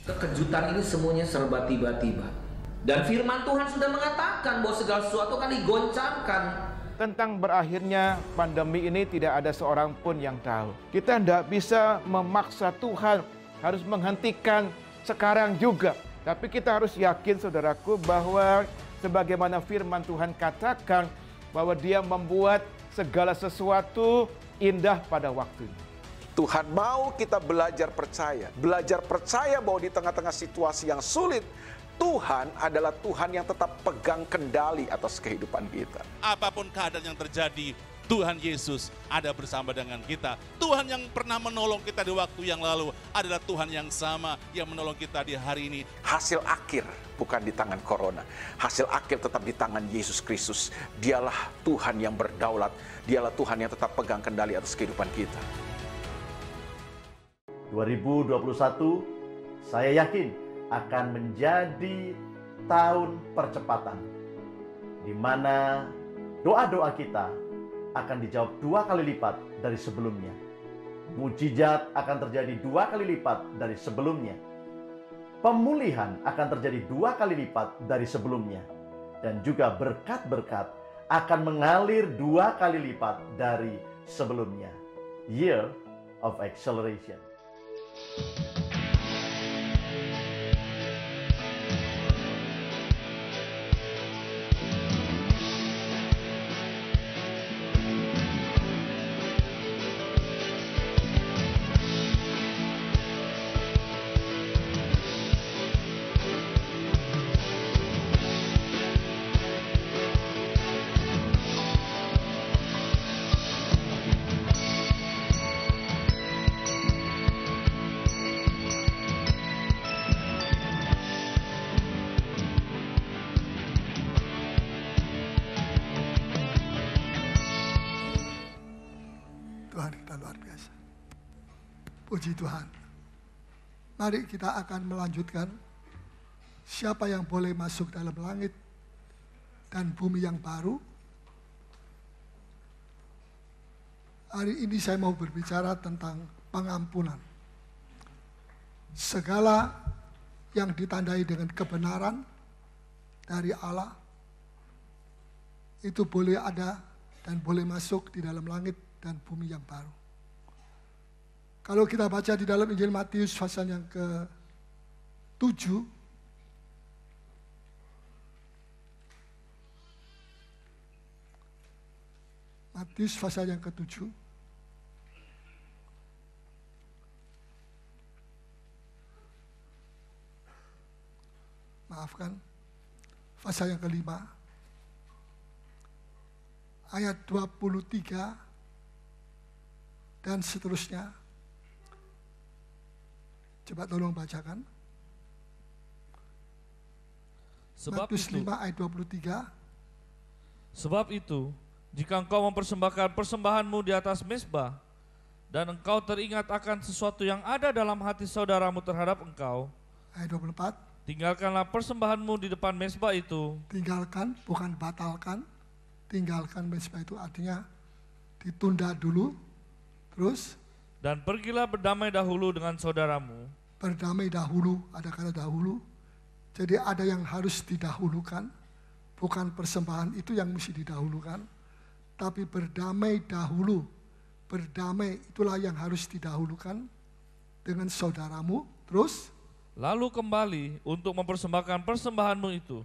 Kejutan ini semuanya serba tiba-tiba. Dan firman Tuhan sudah mengatakan bahwa segala sesuatu akan digoncangkan. Tentang berakhirnya pandemi ini tidak ada seorang pun yang tahu. Kita tidak bisa memaksa Tuhan harus menghentikan sekarang juga. Tapi kita harus yakin, saudaraku, bahwa sebagaimana firman Tuhan katakan bahwa Dia membuat segala sesuatu indah pada waktunya. Tuhan mau kita belajar percaya bahwa di tengah-tengah situasi yang sulit, Tuhan adalah Tuhan yang tetap pegang kendali atas kehidupan kita. Apapun keadaan yang terjadi, Tuhan Yesus ada bersama dengan kita. Tuhan yang pernah menolong kita di waktu yang lalu adalah Tuhan yang sama yang menolong kita di hari ini. Hasil akhir bukan di tangan corona. Hasil akhir tetap di tangan Yesus Kristus. Dialah Tuhan yang berdaulat. Dialah Tuhan yang tetap pegang kendali atas kehidupan kita. 2021, saya yakin akan menjadi tahun percepatan, di mana doa-doa kita akan dijawab 2 kali lipat dari sebelumnya. Mujizat akan terjadi 2 kali lipat dari sebelumnya. Pemulihan akan terjadi 2 kali lipat dari sebelumnya. Dan juga berkat-berkat akan mengalir 2 kali lipat dari sebelumnya. Year of Acceleration. Puji Tuhan. Mari kita akan melanjutkan siapa yang boleh masuk dalam langit dan bumi yang baru. Hari ini saya mau berbicara tentang pengampunan. Segala yang ditandai dengan kebenaran dari Allah itu boleh ada dan boleh masuk di dalam langit dan bumi yang baru. Kalau kita baca di dalam Injil Matius pasal yang ke-7, Matius pasal yang ke-7, maafkan, pasal yang ke-5, ayat 23 dan seterusnya. Coba tolong bacakan. Matius 5 ayat 23. Sebab itu, jika engkau mempersembahkan persembahanmu di atas mezbah, dan engkau teringat akan sesuatu yang ada dalam hati saudaramu terhadap engkau, ayat 24. Tinggalkanlah persembahanmu di depan mezbah itu. Tinggalkan, bukan batalkan. Tinggalkan mezbah itu artinya ditunda dulu. Terus? Dan pergilah berdamai dahulu dengan saudaramu. Berdamai dahulu, ada kata dahulu. Jadi ada yang harus didahulukan. Bukan persembahan itu yang mesti didahulukan. Tapi berdamai dahulu. Berdamai itulah yang harus didahulukan dengan saudaramu. Terus? Lalu kembali untuk mempersembahkan persembahanmu itu.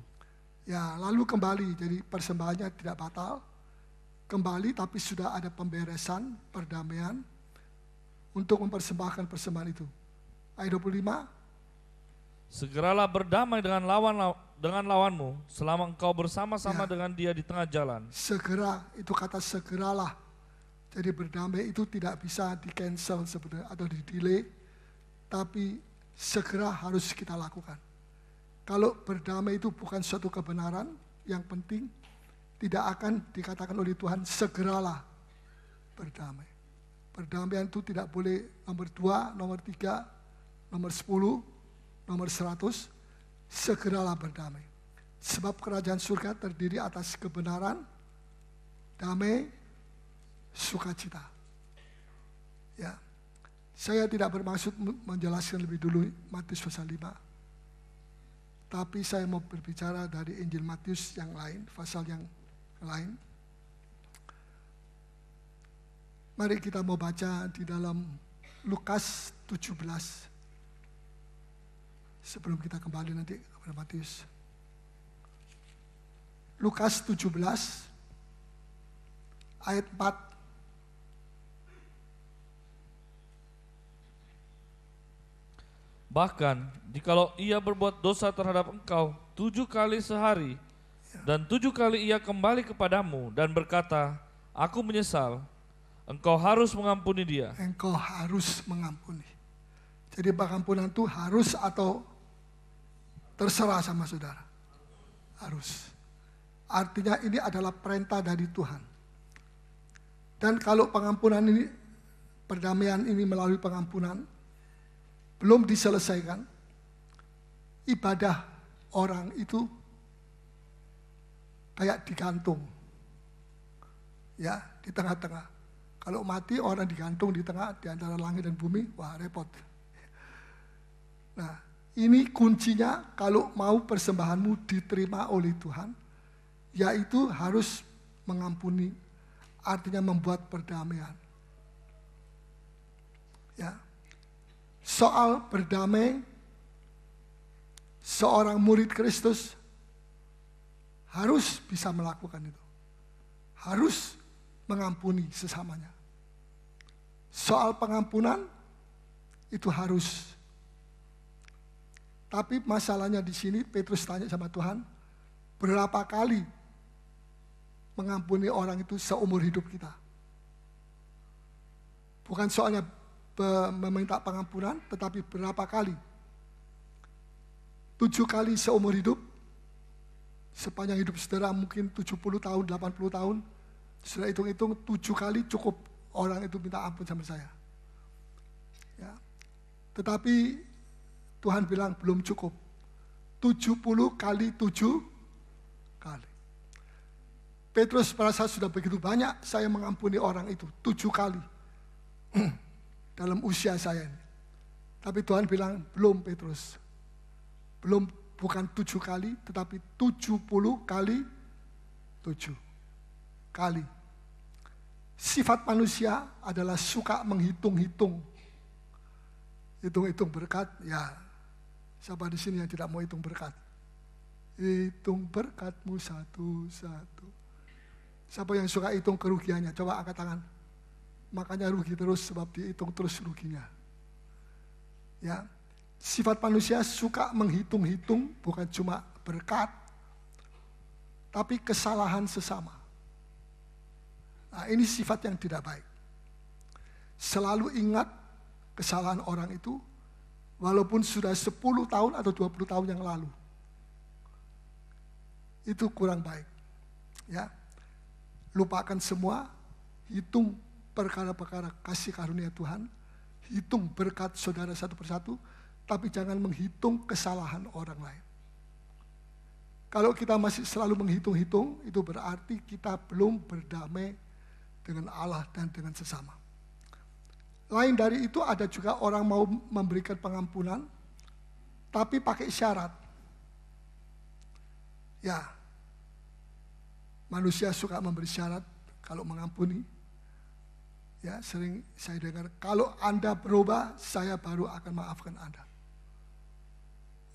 Ya, lalu kembali. Jadi persembahannya tidak batal. Kembali tapi sudah ada pemberesan, perdamaian untuk mempersembahkan persembahan itu. Ayat 25. Segeralah berdamai dengan lawanmu selama engkau bersama-sama dengan dia di tengah jalan. Segera, itu kata segeralah. Jadi berdamai itu tidak bisa di-cancel sebenarnya atau di-delay, tapi segera harus kita lakukan. Kalau berdamai itu bukan suatu kebenaran yang penting, tidak akan dikatakan oleh Tuhan segeralah berdamai. Perdamaian itu tidak boleh nomor 2, nomor 3, nomor 10, nomor 100, segeralah berdamai. Sebab kerajaan surga terdiri atas kebenaran, damai, sukacita. Ya. Saya tidak bermaksud menjelaskan lebih dulu Matius pasal 5. Tapi saya mau berbicara dari Injil Matius yang lain, pasal yang lain. Mari kita mau baca di dalam Lukas 17. Sebelum kita kembali nanti kepada Matius. Lukas 17 ayat 4. Bahkan, jikalau ia berbuat dosa terhadap engkau 7 kali sehari, dan 7 kali ia kembali kepadamu dan berkata, aku menyesal, engkau harus mengampuni dia. Engkau harus mengampuni. Jadi pengampunan itu harus atau terserah sama saudara? Harus. Artinya ini adalah perintah dari Tuhan. Dan kalau pengampunan ini, perdamaian ini melalui pengampunan, belum diselesaikan, ibadah orang itu kayak digantung. Ya, di tengah-tengah. Kalau mati orang digantung di tengah, di antara langit dan bumi, wah repot. Nah, ini kuncinya kalau mau persembahanmu diterima oleh Tuhan, yaitu harus mengampuni, artinya membuat perdamaian. Ya. Soal berdamai, seorang murid Kristus harus bisa melakukan itu. Harus mengampuni sesamanya. Soal pengampunan, itu harus. Tapi masalahnya di sini, Petrus tanya sama Tuhan, berapa kali mengampuni orang itu seumur hidup kita? Bukan soalnya meminta pengampunan, tetapi berapa kali? 7 kali seumur hidup, sepanjang hidup saudara mungkin 70 tahun, 80 tahun, saudara hitung-hitung 7 kali cukup orang itu minta ampun sama saya. Ya. Tetapi Tuhan bilang belum cukup. 70 kali 7 kali. Petrus merasa sudah begitu banyak saya mengampuni orang itu, 7 kali. Dalam usia saya ini. Tapi Tuhan bilang, belum Petrus. Belum, bukan 7 kali, tetapi 70 kali 7 kali. Sifat manusia adalah suka menghitung-hitung. Hitung-hitung berkat, ya. Siapa di sini yang tidak mau hitung berkat? Hitung berkatmu satu-satu. Siapa yang suka hitung kerugiannya? Coba angkat tangan. Makanya rugi terus sebab dihitung terus ruginya. Ya, sifat manusia suka menghitung-hitung bukan cuma berkat, tapi kesalahan sesama. Nah, ini sifat yang tidak baik. Selalu ingat kesalahan orang itu, walaupun sudah 10 tahun atau 20 tahun yang lalu. Itu kurang baik. Ya, lupakan semua, hitung perkara-perkara kasih karunia Tuhan, hitung berkat saudara satu persatu, tapi jangan menghitung kesalahan orang lain. Kalau kita masih selalu menghitung-hitung, itu berarti kita belum berdamai dengan Allah dan dengan sesama. Lain dari itu ada juga orang mau memberikan pengampunan, tapi pakai syarat. Ya, manusia suka memberi syarat kalau mengampuni. Ya, sering saya dengar, kalau Anda berubah, saya baru akan maafkan Anda.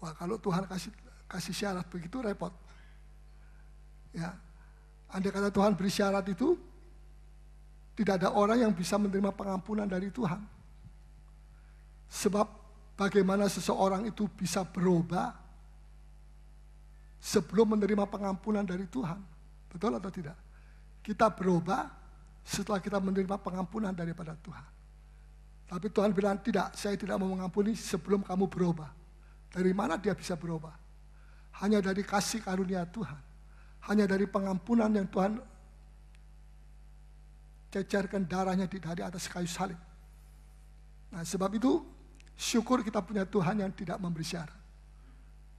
Wah, kalau Tuhan kasih syarat begitu repot. Ya, andai kata Tuhan beri syarat itu, tidak ada orang yang bisa menerima pengampunan dari Tuhan. Sebab bagaimana seseorang itu bisa berubah sebelum menerima pengampunan dari Tuhan? Betul atau tidak? Kita berubah setelah kita menerima pengampunan daripada Tuhan. Tapi Tuhan bilang, tidak, saya tidak mau mengampuni sebelum kamu berubah. Dari mana dia bisa berubah? Hanya dari kasih karunia Tuhan. Hanya dari pengampunan yang Tuhan cecerkan darahnya dari atas kayu salib. Nah, sebab itu syukur kita punya Tuhan yang tidak memberi syarat.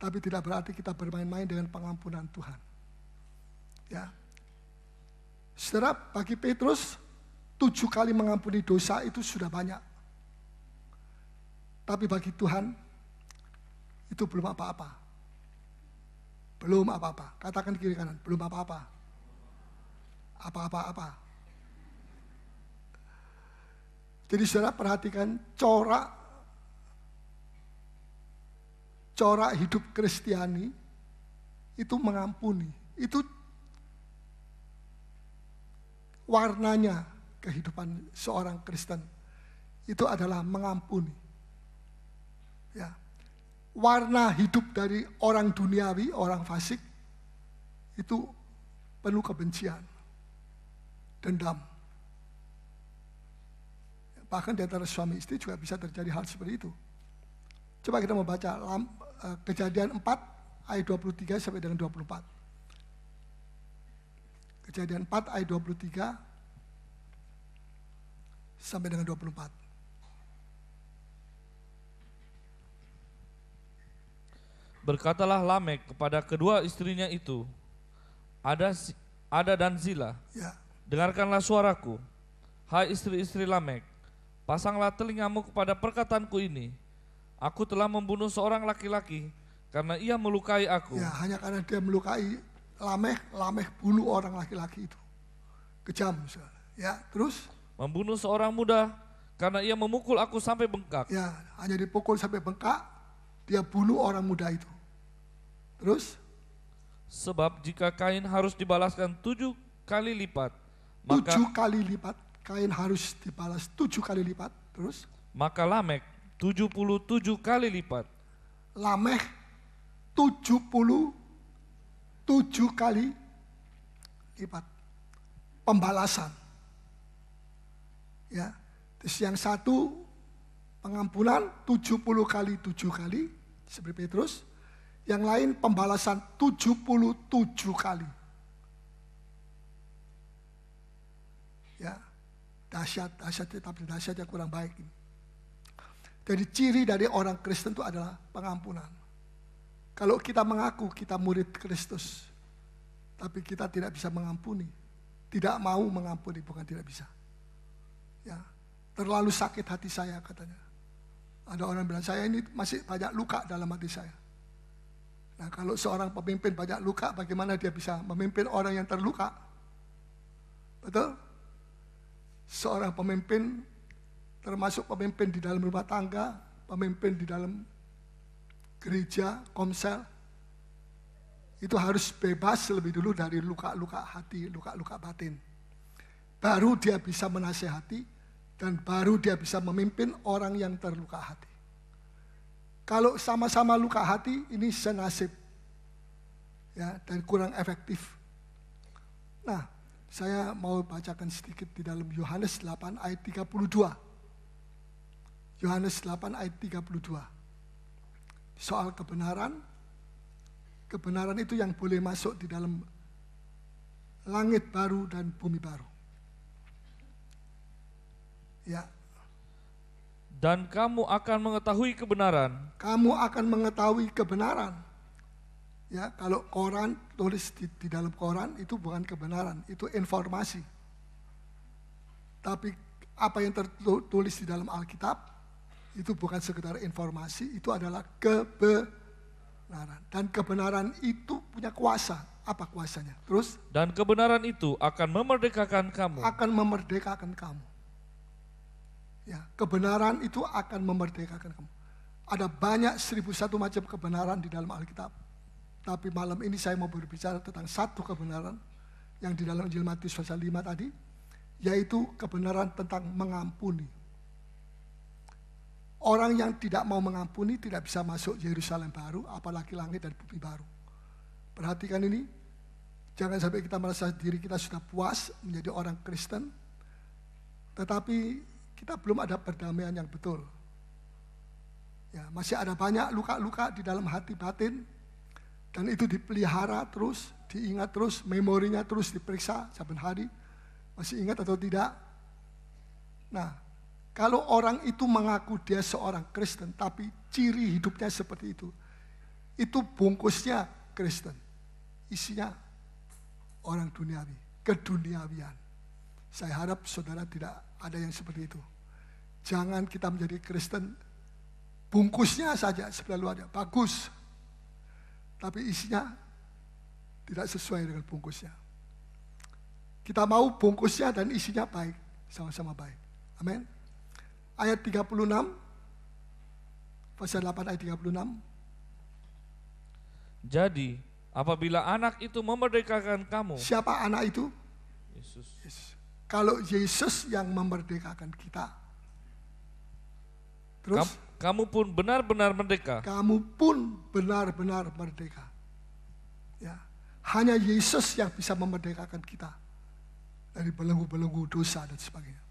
Tapi tidak berarti kita bermain-main dengan pengampunan Tuhan. Ya. Saudara, bagi Petrus 7 kali mengampuni dosa itu sudah banyak. Tapi bagi Tuhan, itu belum apa-apa. Belum apa-apa. Katakan kiri kanan, belum apa-apa. Apa-apa-apa. Jadi saudara perhatikan corak hidup Kristiani itu mengampuni. Itu warnanya kehidupan seorang Kristen. Itu adalah mengampuni. Ya. Warna hidup dari orang duniawi, orang fasik, itu penuh kebencian, dendam. Bahkan di antara suami istri juga bisa terjadi hal seperti itu. Coba kita mau baca Kejadian 4 ayat 23 sampai dengan 24. Kejadian 4 ayat 23 sampai dengan 24. Berkatalah Lamek kepada kedua istrinya itu, Ada dan Zila, Ya. dengarkanlah suaraku, hai istri-istri Lamek, pasanglah telingamu kepada perkataanku ini. Aku telah membunuh seorang laki-laki karena ia melukai aku. Ya, hanya karena dia melukai Lameh bunuh orang laki-laki itu. Kejam. Ya, terus? Membunuh seorang muda karena ia memukul aku sampai bengkak. Ya, hanya dipukul sampai bengkak, dia bunuh orang muda itu. Terus? Sebab jika Kain harus dibalaskan 7 kali lipat, maka 7 kali lipat, Kain harus dibalas 7 kali lipat. Terus? Maka Lamek 77 kali lipat. Lameh 77 kali lipat. Pembalasan. Ya. Terus yang satu pengampunan 70 kali 7 kali seperti Petrus. Yang lain pembalasan 77 kali. Ya. Dahsyat tapi dahsyatnya kurang baik ini. Jadi ciri dari orang Kristen itu adalah pengampunan. Kalau kita mengaku kita murid Kristus, tapi kita tidak bisa mengampuni, tidak mau mengampuni, bukan tidak bisa. Ya, terlalu sakit hati saya katanya. Ada orang bilang, saya ini masih banyak luka dalam hati saya. Nah, kalau seorang pemimpin banyak luka, bagaimana dia bisa memimpin orang yang terluka? Betul? Seorang pemimpin, termasuk pemimpin di dalam rumah tangga, pemimpin di dalam gereja, komsel, itu harus bebas lebih dulu dari luka-luka hati, luka-luka batin. Baru dia bisa menasehati, dan baru dia bisa memimpin orang yang terluka hati. Kalau sama-sama luka hati, ini senasib. Ya, dan kurang efektif. Nah, saya mau bacakan sedikit di dalam Yohanes 8 ayat 32. Yohanes 8 ayat 32. Soal kebenaran. Kebenaran itu yang boleh masuk di dalam langit baru dan bumi baru. Ya. Dan kamu akan mengetahui kebenaran. Kamu akan mengetahui kebenaran. Ya, kalau koran tulis di dalam koran itu bukan kebenaran, itu informasi. Tapi apa yang tertulis di dalam Alkitab itu bukan sekedar informasi, itu adalah kebenaran. Dan kebenaran itu punya kuasa. Apa kuasanya? Terus? Dan kebenaran itu akan memerdekakan kamu. Akan memerdekakan kamu. Ya, kebenaran itu akan memerdekakan kamu. Ada banyak 1001 macam kebenaran di dalam Alkitab. Tapi malam ini saya mau berbicara tentang satu kebenaran yang di dalam Injil Matius pasal 5 tadi, yaitu kebenaran tentang mengampuni. Orang yang tidak mau mengampuni tidak bisa masuk Yerusalem baru, apalagi langit dan bumi baru. Perhatikan ini, jangan sampai kita merasa diri kita sudah puas menjadi orang Kristen, tetapi kita belum ada perdamaian yang betul. Ya, masih ada banyak luka-luka di dalam hati batin, dan itu dipelihara terus, diingat terus, memorinya terus diperiksa saben hari, masih ingat atau tidak. Nah, kalau orang itu mengaku dia seorang Kristen, tapi ciri hidupnya seperti itu bungkusnya Kristen, isinya orang duniawi, keduniawian. Saya harap saudara tidak ada yang seperti itu. Jangan kita menjadi Kristen bungkusnya saja sebelah luarnya bagus, tapi isinya tidak sesuai dengan bungkusnya. Kita mau bungkusnya dan isinya baik, sama-sama baik. Amin. Ayat 36, pasal 8 ayat 36. Jadi, apabila anak itu memerdekakan kamu. Siapa anak itu? Yesus. Yesus. Kalau Yesus yang memerdekakan kita. Terus? Kamu pun benar-benar merdeka. Kamu pun benar-benar merdeka. Ya. Hanya Yesus yang bisa memerdekakan kita dari belenggu-belenggu dosa dan sebagainya.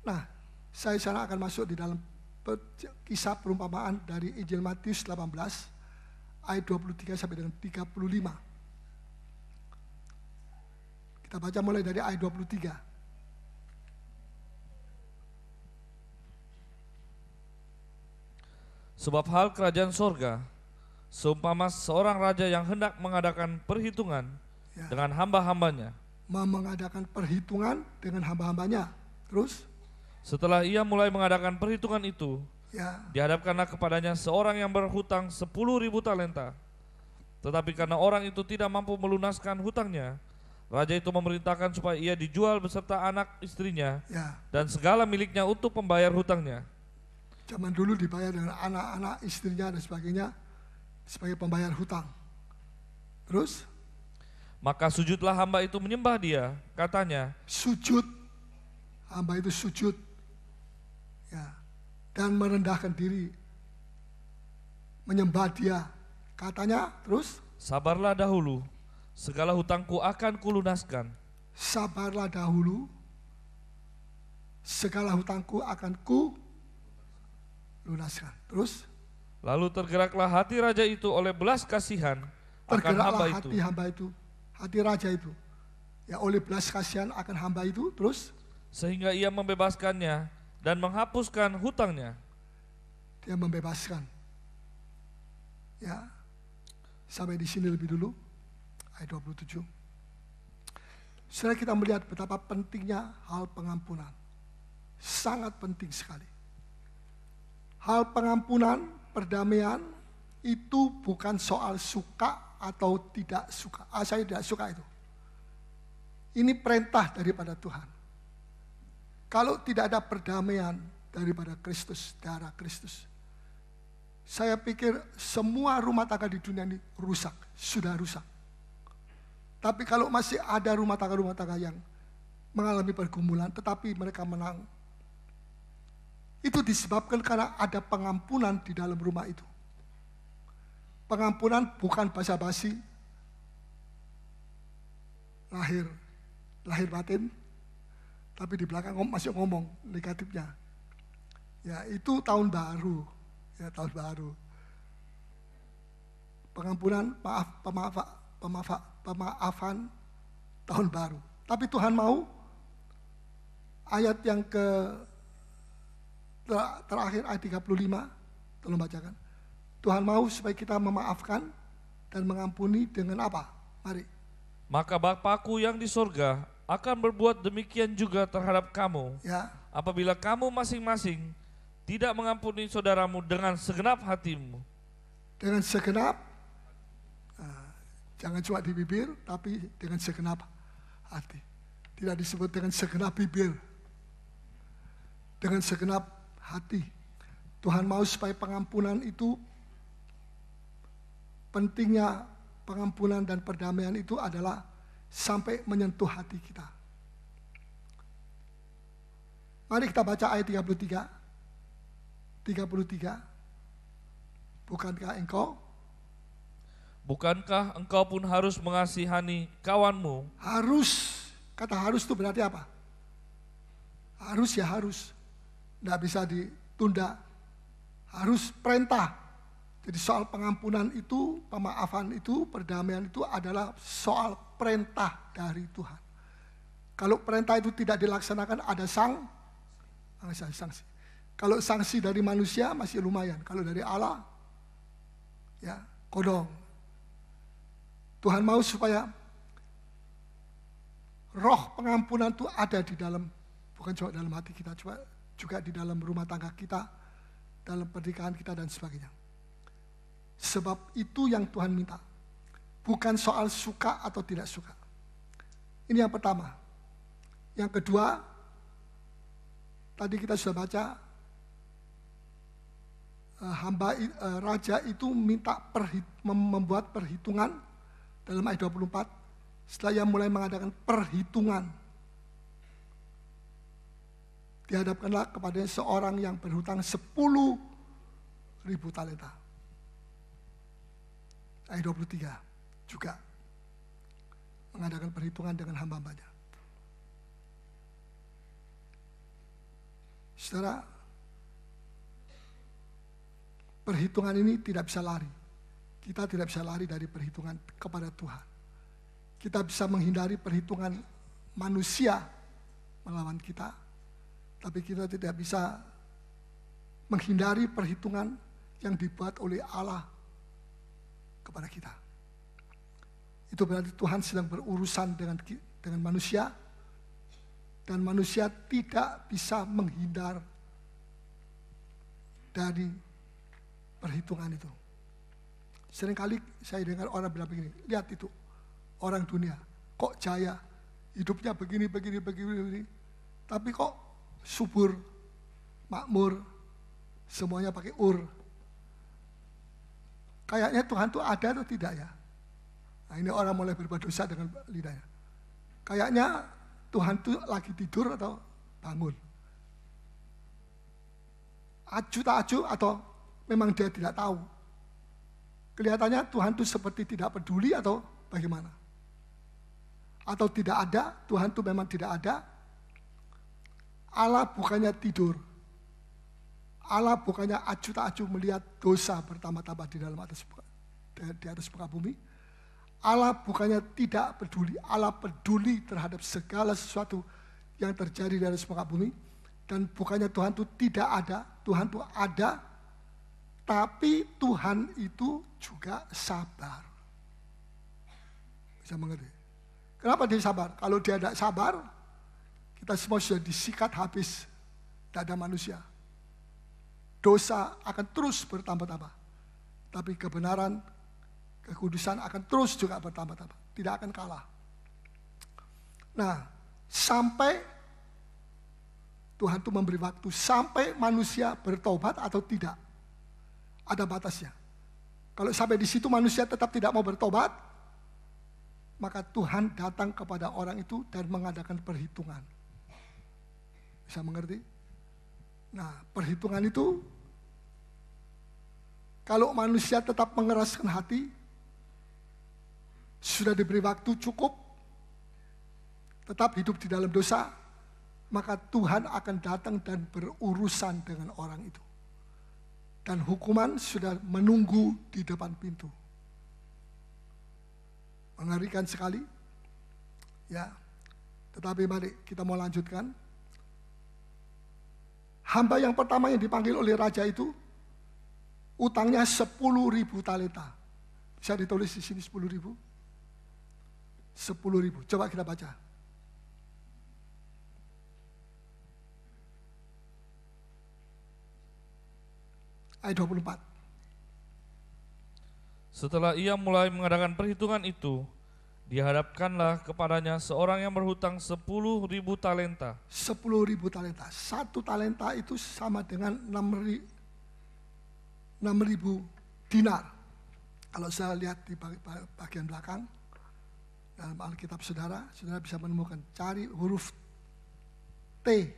Nah, saya sekarang akan masuk di dalam kisah perumpamaan dari Injil Matius 18 ayat 23 sampai dengan 35. Kita baca mulai dari ayat 23. Sebab hal kerajaan sorga seumpama seorang raja yang hendak mengadakan perhitungan dengan hamba-hambanya. Mengadakan perhitungan dengan hamba-hambanya. Terus? Setelah ia mulai mengadakan perhitungan itu, dihadapkanlah kepadanya seorang yang berhutang 10.000 talenta. Tetapi karena orang itu tidak mampu melunaskan hutangnya, raja itu memerintahkan supaya ia dijual beserta anak istrinya dan segala miliknya untuk membayar hutangnya. Zaman dulu dibayar dengan anak-anak istrinya dan sebagainya sebagai pembayar hutang. Terus? Maka sujudlah hamba itu menyembah dia, katanya. Sujud, hamba itu sujud, dan merendahkan diri, menyembah dia, katanya. Terus? Sabarlah dahulu, segala hutangku akan kulunaskan. Sabarlah dahulu, segala hutangku akan lunaskan. Terus? Lalu tergeraklah hati raja itu oleh belas kasihan akan hamba itu. Hati hamba itu, hati raja itu, oleh belas kasihan akan hamba itu. Terus? Sehingga ia membebaskannya dan menghapuskan hutangnya. Dia membebaskan. Sampai di sini lebih dulu, ayat 27. Setelah kita melihat betapa pentingnya hal pengampunan, sangat penting sekali. Hal pengampunan, perdamaian itu bukan soal suka atau tidak suka. Saya tidak suka itu. Ini perintah daripada Tuhan. Kalau tidak ada perdamaian daripada Kristus, darah Kristus, saya pikir semua rumah tangga di dunia ini rusak, sudah rusak. Tapi kalau masih ada rumah tangga yang mengalami pergumulan, tetapi mereka menang, itu disebabkan karena ada pengampunan di dalam rumah itu. Pengampunan bukan basa-basi, lahir batin, tapi di belakang masih ngomong negatifnya. Itu tahun baru, tahun baru. Pengampunan, pemaafan tahun baru. Tapi Tuhan mau ayat yang terakhir ayat 35, tolong bacakan. Tuhan mau supaya kita memaafkan dan mengampuni dengan apa? Mari. Maka Bapa-Ku yang di sorga akan berbuat demikian juga terhadap kamu. Apabila kamu masing-masing tidak mengampuni saudaramu dengan segenap hatimu. Dengan segenap, jangan cuma di bibir, tapi dengan segenap hati. Tidak disebut dengan segenap bibir. Dengan segenap hati. Tuhan mau supaya pengampunan itu, pentingnya pengampunan dan perdamaian itu adalah sampai menyentuh hati kita. Mari kita baca ayat 33. Bukankah engkau pun harus mengasihani kawanmu? Harus, kata harus itu berarti apa? Harus ya harus. Tidak bisa ditunda, harus perintah. Jadi soal pengampunan itu, pemaafan itu, perdamaian itu adalah soal perintah dari Tuhan. Kalau perintah itu tidak dilaksanakan ada sanksi. Kalau sanksi dari manusia masih lumayan, kalau dari Allah kodong. Tuhan mau supaya roh pengampunan itu ada di dalam, bukan cuma dalam hati kita, juga di dalam rumah tangga kita dalam pernikahan kita dan sebagainya. Sebab itu yang Tuhan minta. Bukan soal suka atau tidak suka. Ini yang pertama. Yang kedua, tadi kita sudah baca, raja itu minta membuat perhitungan dalam ayat 24. Setelah ia mulai mengadakan perhitungan, dihadapkanlah kepadanya seorang yang berhutang 10.000 talenta. Ayat 23 juga mengadakan perhitungan dengan hamba-hambanya. Saudara, perhitungan ini tidak bisa lari. Kita tidak bisa lari dari perhitungan kepada Tuhan. Kita bisa menghindari perhitungan manusia melawan kita, tapi kita tidak bisa menghindari perhitungan yang dibuat oleh Allah kepada kita. Itu berarti Tuhan sedang berurusan dengan manusia, dan manusia tidak bisa menghindar dari perhitungan itu. Seringkali saya dengar orang bilang begini, lihat itu orang dunia, kok jaya, hidupnya begini, tapi kok subur, makmur, semuanya pakai ur. Kayaknya Tuhan itu ada atau tidak ya? Nah, ini orang mulai berbuat dosa dengan lidahnya. Kayaknya Tuhan itu lagi tidur atau bangun. Aju tak aju atau memang dia tidak tahu. Kelihatannya Tuhan itu seperti tidak peduli atau bagaimana. Atau tidak ada, Tuhan itu memang tidak ada. Allah bukannya tidur. Allah bukannya aju tak aju melihat dosa bertambah-tambah di atas muka bumi. Allah bukannya tidak peduli. Allah peduli terhadap segala sesuatu yang terjadi di atas muka bumi. Dan bukannya Tuhan itu tidak ada. Tuhan itu ada. Tapi Tuhan itu juga sabar. Bisa mengerti? Kenapa dia sabar? Kalau dia tidak sabar, kita semua sudah disikat habis. Tidak ada manusia. Dosa akan terus bertambah-tambah. Tapi kebenaran, kekudusan akan terus juga bertambah-tambah. Tidak akan kalah. Nah, sampai Tuhan itu memberi waktu. Sampai manusia bertobat atau tidak. Ada batasnya. Kalau sampai di situ manusia tetap tidak mau bertobat, maka Tuhan datang kepada orang itu dan mengadakan perhitungan. Bisa mengerti? Nah, perhitungan itu, kalau manusia tetap mengeraskan hati, sudah diberi waktu cukup, tetap hidup di dalam dosa, maka Tuhan akan datang dan berurusan dengan orang itu. Dan hukuman sudah menunggu di depan pintu. Mengerikan sekali. Ya. Tetapi mari kita mau lanjutkan. Hamba yang pertama yang dipanggil oleh raja itu, utangnya 10.000 talenta. Bisa ditulis di sini 10.000? 10.000. Coba kita baca. Ayat 24. Setelah ia mulai mengadakan perhitungan itu, dihadapkanlah kepadanya seorang yang berhutang 10.000 talenta. 10.000 talenta. 1 talenta itu sama dengan 6.000 dinar. Kalau saya lihat di bagian belakang, dalam Alkitab saudara bisa menemukan, cari huruf T.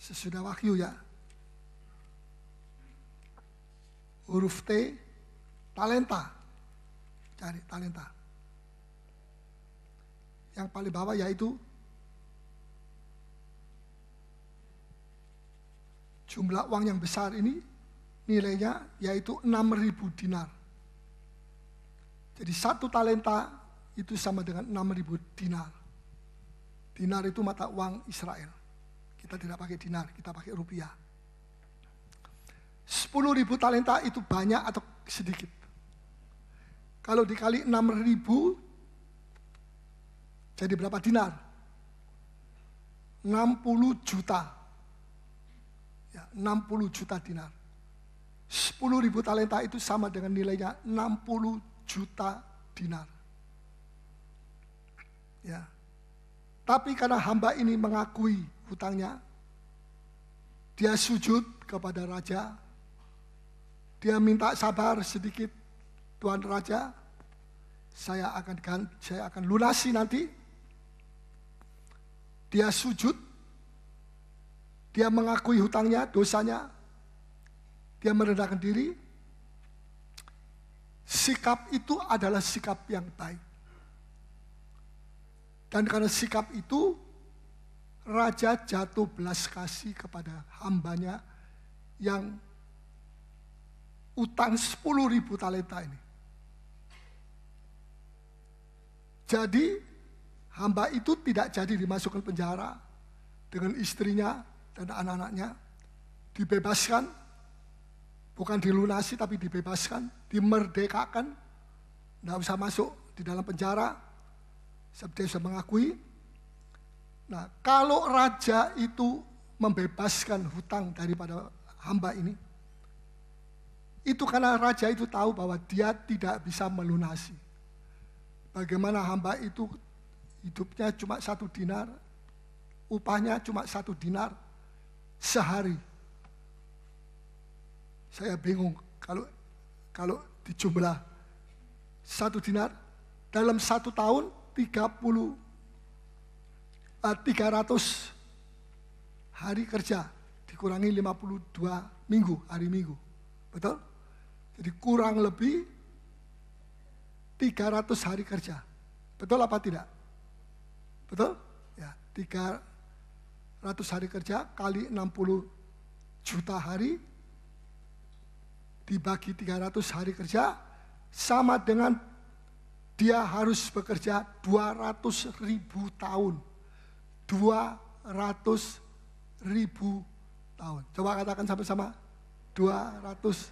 Sesudah Wahyu ya. Huruf T, talenta. Cari talenta. Yang paling bawah yaitu jumlah uang yang besar ini, nilainya yaitu 6.000 dinar. Jadi 1 talenta itu sama dengan 6.000 dinar. Dinar itu mata uang Israel. Kita tidak pakai dinar, kita pakai rupiah. 10.000 talenta itu banyak atau sedikit? Kalau dikali 6.000, jadi berapa dinar? 60 juta Ya, 60 juta dinar. 10.000 talenta itu sama dengan nilainya 60 juta dinar. Ya. Tapi karena hamba ini mengakui hutangnya, dia sujud kepada raja. Dia minta sabar sedikit, Tuan Raja. Saya akan lunasi nanti. Dia sujud. Dia mengakui hutangnya, dosanya. Dia merendahkan diri. Sikap itu adalah sikap yang baik. Dan karena sikap itu, raja jatuh belas kasih kepada hambanya yang utang 10.000 talenta ini. Jadi hamba itu tidak jadi dimasukkan penjara dengan istrinya dan anak-anaknya. Dibebaskan, bukan dilunasi tapi dibebaskan, dimerdekakan. Tidak usah masuk di dalam penjara. Dia sudah mengakui. Nah, kalau raja itu membebaskan hutang daripada hamba ini, itu karena raja itu tahu bahwa dia tidak bisa melunasi. Bagaimana hamba itu hidupnya cuma 1 dinar, upahnya cuma 1 dinar sehari. Saya bingung kalau dijumlah 1 dinar dalam 1 tahun 300 hari kerja dikurangi 52 minggu, hari minggu. Betul? Jadi kurang lebih 300 hari kerja. Betul apa tidak? Betul? Ya, 300 hari kerja kali 60 juta hari dibagi 300 hari kerja sama dengan dia harus bekerja 200.000 tahun. 200.000 tahun. Coba katakan sama-sama. 200.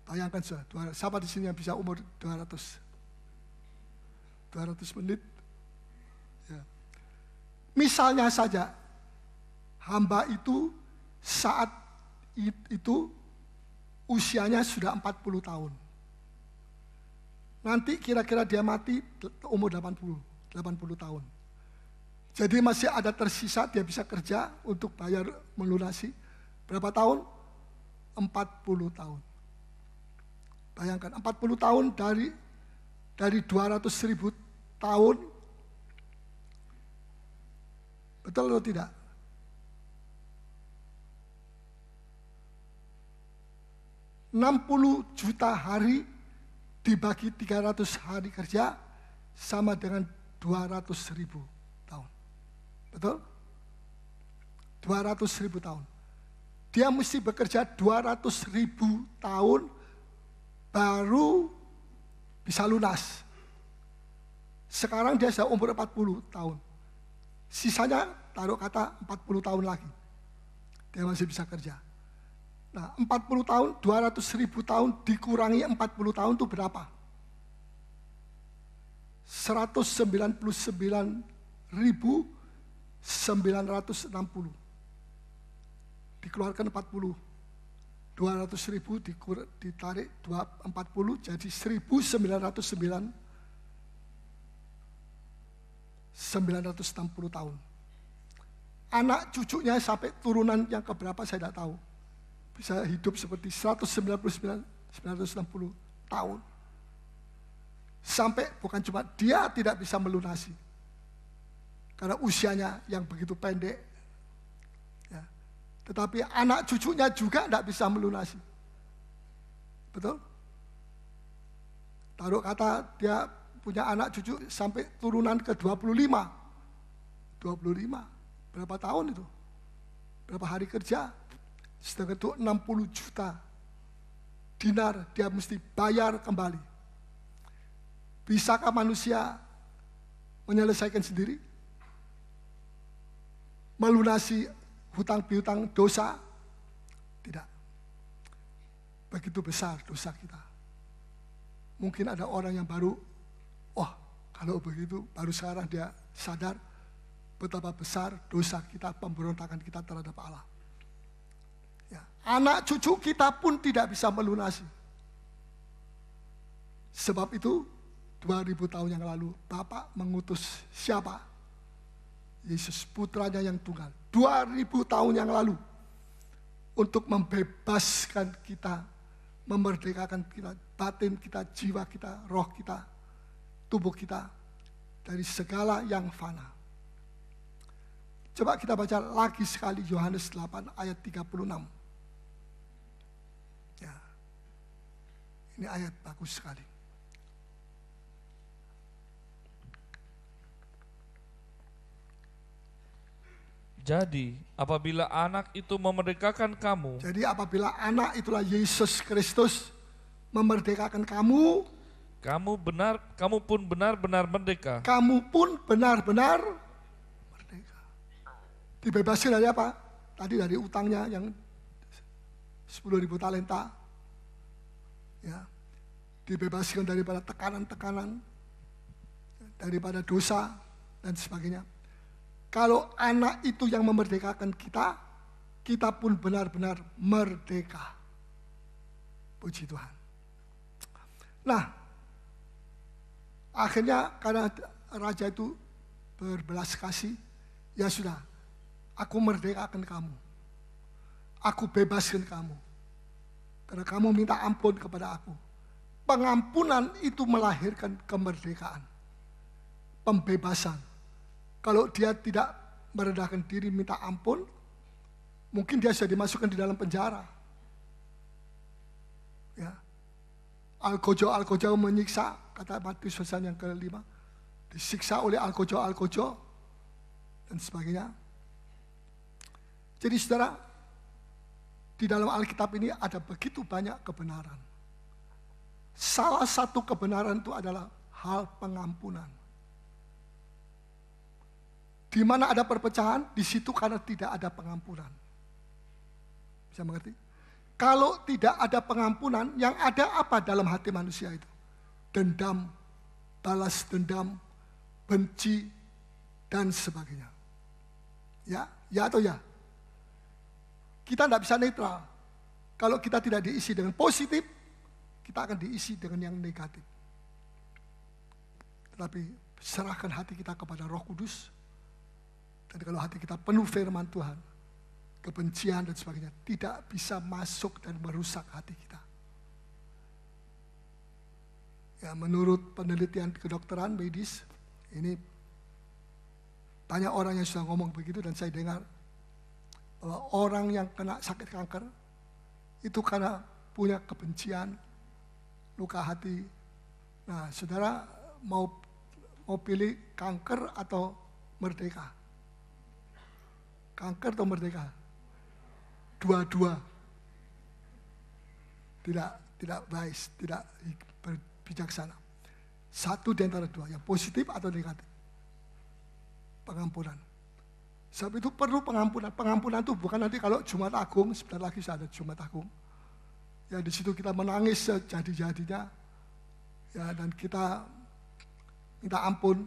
Bayangkan saja. Siapa di sini yang bisa umur 200? 200 menit. Ya. Misalnya saja, hamba itu saat itu usianya sudah 40 tahun. Nanti kira-kira dia mati umur 80 tahun. Jadi masih ada tersisa dia bisa kerja untuk bayar melunasi. Berapa tahun? 40 tahun. Bayangkan 40 tahun dari 200.000 tahun. Betul atau tidak? $60 juta hari dibagi 300 hari kerja sama dengan 200.000 tahun. Betul? 200.000 tahun. Dia mesti bekerja 200.000 tahun baru bisa lunas. Sekarang dia sudah umur 40 tahun. Sisanya taruh kata 40 tahun lagi. Dia masih bisa kerja. Nah, 40 tahun, 200.000 tahun dikurangi 40 tahun itu berapa? 199.960. Dikeluarkan 40. 200.000 ditarik 40 jadi 1.960 tahun. Anak cucunya sampai turunan yang keberapa saya tidak tahu. Bisa hidup seperti 199.960 tahun. Sampai bukan cuma dia tidak bisa melunasi. Karena usianya yang begitu pendek. Ya. Tetapi anak cucunya juga tidak bisa melunasi. Betul? Taruh kata dia punya anak cucu sampai turunan ke 25. 25. Berapa tahun itu? Berapa hari kerja? Sedangkan itu 60 juta dinar dia mesti bayar kembali. Bisakah manusia menyelesaikan sendiri? Melunasi hutang piutang dosa? Tidak. Begitu besar dosa kita. Mungkin ada orang yang baru, oh kalau begitu baru sekarang dia sadar, betapa besar dosa kita, pemberontakan kita terhadap Allah. Ya, anak cucu kita pun tidak bisa melunasi. Sebab itu 2000 tahun yang lalu Bapak mengutus siapa? Yesus, putranya yang tunggal. 2000 tahun yang lalu untuk membebaskan kita, memerdekakan kita, batin kita, jiwa kita, roh kita, tubuh kita dari segala yang fana. Coba kita baca lagi sekali Yohanes 8 ayat 36. Ya. Ini ayat bagus sekali. Jadi apabila anak itu memerdekakan kamu. Jadi apabila anak itulah Yesus Kristus memerdekakan kamu. Kamu pun benar-benar merdeka. Kamu pun benar-benar merdeka. Dibebaskan dari apa? Tadi dari utangnya yang 10.000 talenta. Ya. Dibebaskan daripada tekanan-tekanan, daripada dosa dan sebagainya. Kalau anak itu yang memerdekakan kita, kita pun benar-benar merdeka. Puji Tuhan. Nah, akhirnya karena raja itu berbelas kasih, ya sudah, aku merdekakan kamu. Aku bebaskan kamu. Karena kamu minta ampun kepada aku. Pengampunan itu melahirkan kemerdekaan. Pembebasan. Kalau dia tidak merendahkan diri minta ampun, mungkin dia sudah dimasukkan di dalam penjara. Ya. Al-Qojo menyiksa, kata Matius pasal yang ke-5. Disiksa oleh Al-Qojo dan sebagainya. Jadi saudara, di dalam Alkitab ini ada begitu banyak kebenaran. Salah satu kebenaran itu adalah hal pengampunan. Di mana ada perpecahan, di situ karena tidak ada pengampunan. Bisa mengerti? Kalau tidak ada pengampunan, yang ada apa dalam hati manusia itu? Dendam, balas dendam, benci, dan sebagainya. Ya atau ya? Kita tidak bisa netral. Kalau kita tidak diisi dengan positif, kita akan diisi dengan yang negatif. Tetapi serahkan hati kita kepada Roh Kudus. Dan kalau hati kita penuh firman Tuhan, kebencian dan sebagainya tidak bisa masuk dan merusak hati kita. Ya, menurut penelitian kedokteran medis, ini banyak orang yang sudah ngomong begitu dan saya dengar bahwa orang yang kena sakit kanker itu karena punya kebencian, luka hati. Nah, saudara mau pilih kanker atau merdeka? Kanker atau merdeka? Dua-dua. Tidak wise, tidak bijaksana. Satu di antara dua, yang positif atau negatif. Pengampunan. Sebab itu perlu pengampunan. Pengampunan itu bukan nanti kalau Jumat Agung, sebentar lagi saya ada Jumat Agung. Ya di situ kita menangis sejadi-jadinya. Ya dan kita minta ampun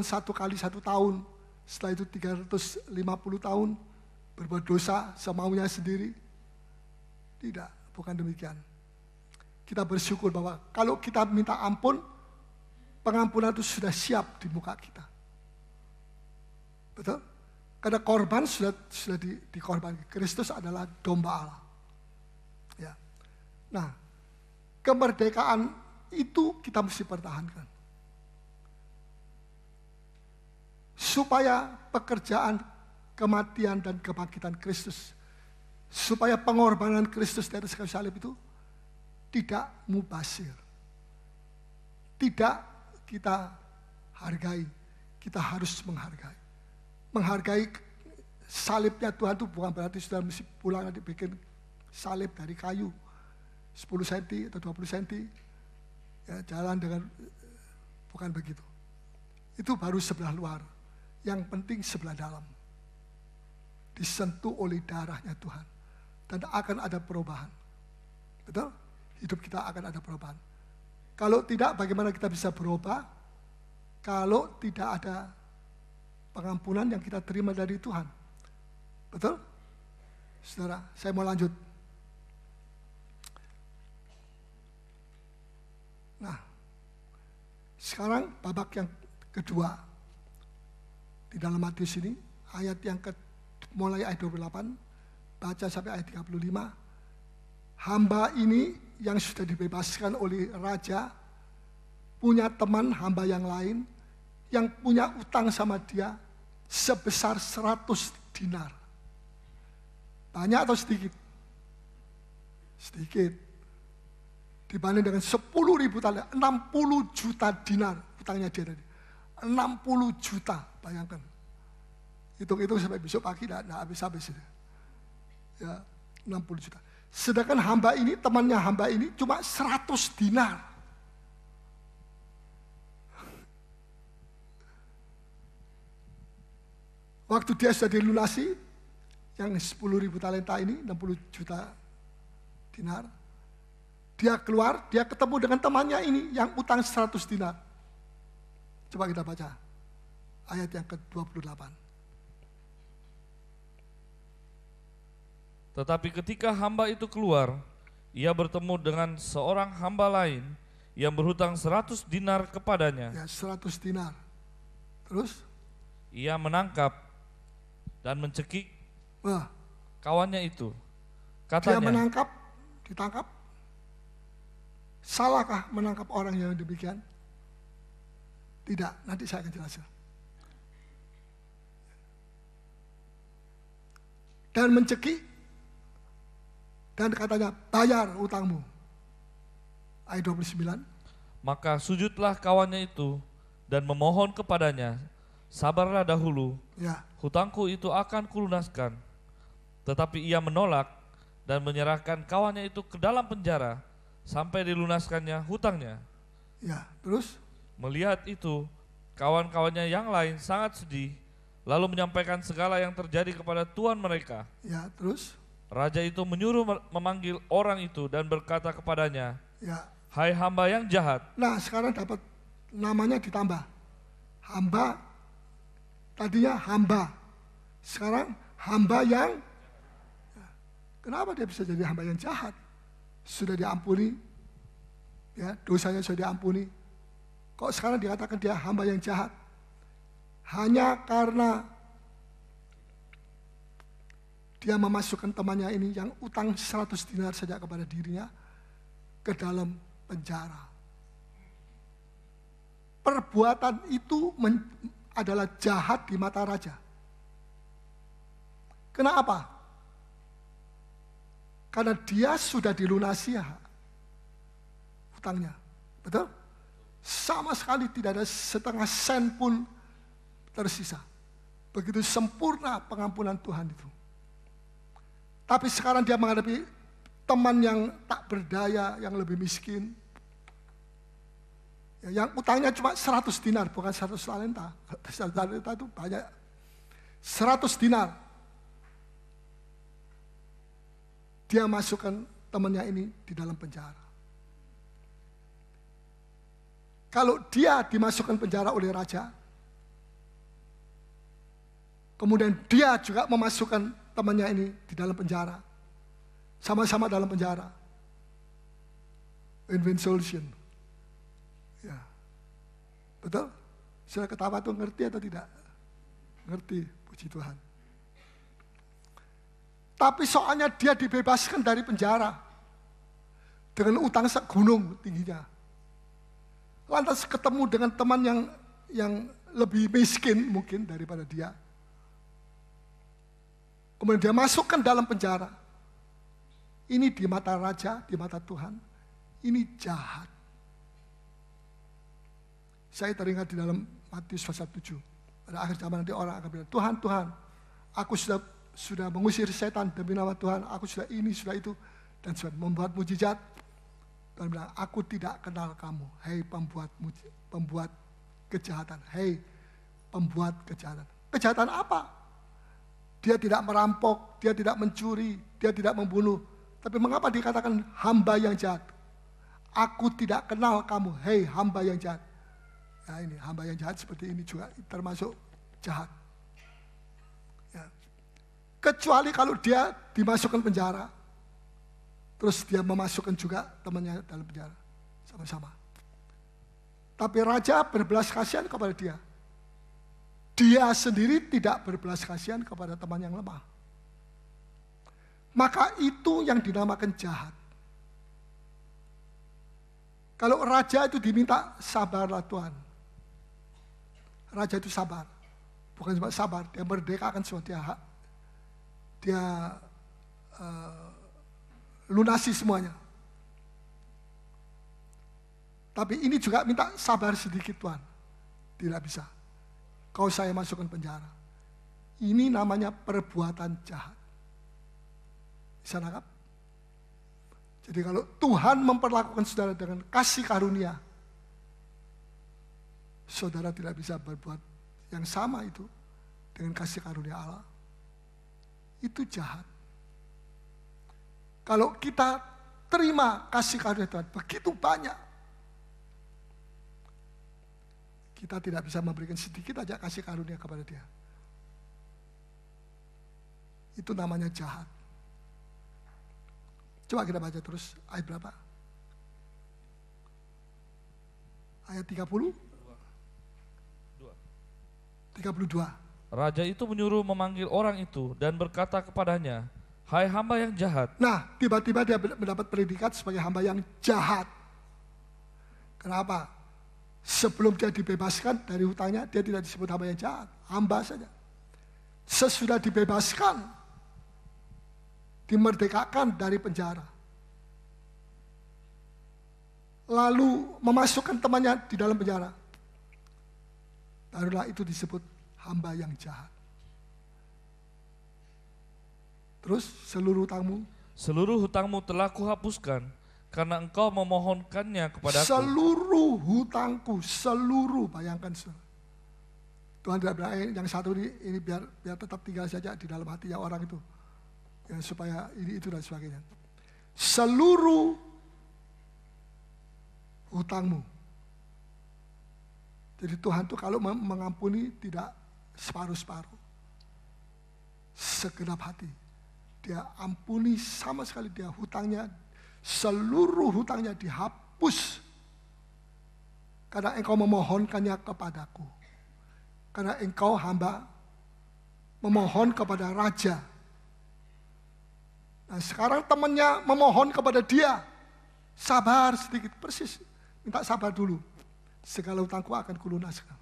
1 kali 1 tahun. Setelah itu 350 tahun berbuat dosa semaunya sendiri. Tidak, bukan demikian. Kita bersyukur bahwa kalau kita minta ampun, pengampunan itu sudah siap di muka kita. Betul? Karena korban sudah dikorbankan. Kristus adalah domba Allah. Ya. Nah, kemerdekaan itu kita mesti pertahankan. Supaya pekerjaan kematian dan kebangkitan Kristus, supaya pengorbanan Kristus di atas kayu salib itu tidak mubazir, tidak kita hargai, kita harus menghargai. Menghargai salibnya Tuhan itu bukan berarti sudah mesti pulang nanti bikin salib dari kayu 10 cm atau 20 cm, ya, jalan dengan, bukan begitu. Itu baru sebelah luar. Yang penting sebelah dalam. Disentuh oleh darahnya Tuhan. Dan akan ada perubahan. Betul? Hidup kita akan ada perubahan. Kalau tidak, bagaimana kita bisa berubah? Kalau tidak ada pengampunan yang kita terima dari Tuhan. Betul? Saudara, saya mau lanjut. Nah, sekarang babak yang kedua. Di dalam Matius ini, ayat yang mulai ayat 28, baca sampai ayat 35. Hamba ini yang sudah dibebaskan oleh raja, punya teman hamba yang lain, yang punya utang sama dia sebesar 100 dinar. Banyak atau sedikit? Sedikit. Dibanding dengan 10.000 talenta, 60 juta dinar utangnya dia tadi. 60 juta, bayangkan. Hitung-hitung sampai besok pagi, tidak habis-habis. Ya, 60 juta. Sedangkan hamba ini, temannya hamba ini cuma 100 dinar. Waktu dia sudah dilunasi, yang 10.000 talenta ini, 60 juta dinar. Dia keluar, dia ketemu dengan temannya ini yang utang 100 dinar. Coba kita baca ayat yang ke-28. Tetapi ketika hamba itu keluar, ia bertemu dengan seorang hamba lain yang berhutang 100 dinar kepadanya. Ya, 100 dinar. Terus? Ia menangkap dan mencekik kawannya itu. Katanya, dia menangkap, ditangkap. Salahkah menangkap orang yang demikian? Tidak, nanti saya akan jelaskan. Dan mencekik, dan katanya, bayar utangmu. Ayat 29. Maka sujudlah kawannya itu dan memohon kepadanya, sabarlah dahulu, ya, hutangku itu akan kulunaskan. Tetapi ia menolak dan menyerahkan kawannya itu ke dalam penjara sampai dilunaskannya hutangnya. Ya, terus? Melihat itu, kawan-kawannya yang lain sangat sedih, lalu menyampaikan segala yang terjadi kepada tuan mereka. Ya, terus? Raja itu menyuruh memanggil orang itu dan berkata kepadanya, ya, hai hamba yang jahat. Nah, sekarang dapat namanya ditambah. Hamba, tadinya hamba. Sekarang hamba yang, kenapa dia bisa jadi hamba yang jahat? Sudah diampuni, ya, dosanya sudah diampuni. Kok sekarang dikatakan dia hamba yang jahat? Hanya karena dia memasukkan temannya ini yang utang 100 dinar saja kepada dirinya ke dalam penjara. Perbuatan itu adalah jahat di mata raja. Kenapa? Karena dia sudah dilunasi hutangnya. Betul? Sama sekali tidak ada setengah sen pun tersisa. Begitu sempurna pengampunan Tuhan itu. Tapi sekarang dia menghadapi teman yang tak berdaya, yang lebih miskin. Ya, yang utangnya cuma 100 dinar, bukan 100 talenta. 100 talenta itu banyak. 100 dinar. Dia masukkan temannya ini di dalam penjara. Kalau dia dimasukkan penjara oleh raja, kemudian dia juga memasukkan temannya ini di dalam penjara, sama-sama dalam penjara, win-win solution. Ya, betul? Saya ketawa tuh ngerti atau tidak? Ngerti, puji Tuhan. Tapi soalnya dia dibebaskan dari penjara dengan utang segunung tingginya. Lantas ketemu dengan teman yang lebih miskin mungkin daripada dia. Kemudian dia masukkan dalam penjara. Ini di mata raja, di mata Tuhan, ini jahat. Saya teringat di dalam Matius pasal 7. Pada akhir zaman nanti orang akan bilang, Tuhan, Tuhan, aku sudah mengusir setan demi nama Tuhan, aku sudah ini, sudah itu, dan sudah membuat mujizat. Tuhan bilang, aku tidak kenal kamu, hei pembuat kejahatan, hei pembuat kejahatan. Kejahatan apa? Dia tidak merampok, dia tidak mencuri, dia tidak membunuh. Tapi mengapa dikatakan hamba yang jahat? Aku tidak kenal kamu, hei hamba yang jahat. Nah ini, hamba yang jahat seperti ini juga termasuk jahat. Kecuali kalau dia dimasukkan penjara. Terus dia memasukkan juga temannya dalam penjara. Sama-sama. Tapi raja berbelas kasihan kepada dia. Dia sendiri tidak berbelas kasihan kepada teman yang lemah. Maka itu yang dinamakan jahat. Kalau raja itu diminta sabarlah Tuhan. Raja itu sabar. Bukan cuma sabar, dia merdekakan semua, dia lunasi semuanya. Tapi ini juga minta sabar sedikit Tuhan. Tidak bisa. Kau saya masukkan penjara. Ini namanya perbuatan jahat. Bisa nangkap? Jadi kalau Tuhan memperlakukan saudara dengan kasih karunia, saudara tidak bisa berbuat yang sama itu dengan kasih karunia Allah. Itu jahat. Kalau kita terima kasih karunia Tuhan begitu banyak, kita tidak bisa memberikan sedikit aja kasih karunia kepada dia. Itu namanya jahat. Coba kita baca terus ayat berapa? Ayat 30? 32. Raja itu menyuruh memanggil orang itu dan berkata kepadanya, "Hai hamba yang jahat." Nah, tiba-tiba dia mendapat predikat sebagai hamba yang jahat. Kenapa? Sebelum dia dibebaskan dari hutangnya, dia tidak disebut hamba yang jahat. Hamba saja. Sesudah dibebaskan, dimerdekakan dari penjara. Lalu memasukkan temannya di dalam penjara. Barulah itu disebut hamba yang jahat. Terus seluruh hutangmu? Seluruh hutangmu telah kuhapuskan karena engkau memohonkannya kepadaku. Seluruh hutangku, seluruh, bayangkan. Tuhan tidak bilang yang satu ini biar tetap tinggal saja di dalam hatinya orang itu. Ya, supaya ini itu dan sebagainya. Seluruh hutangmu. Jadi Tuhan tuh kalau mengampuni tidak separuh-separuh. Segenap hati. Dia ampuni sama sekali, dia hutangnya, seluruh hutangnya dihapus. Karena engkau memohonkannya kepadaku. Karena engkau hamba memohon kepada raja. Nah sekarang temannya memohon kepada dia. Sabar sedikit, persis. Minta sabar dulu. Segala hutangku akan kulunaskan.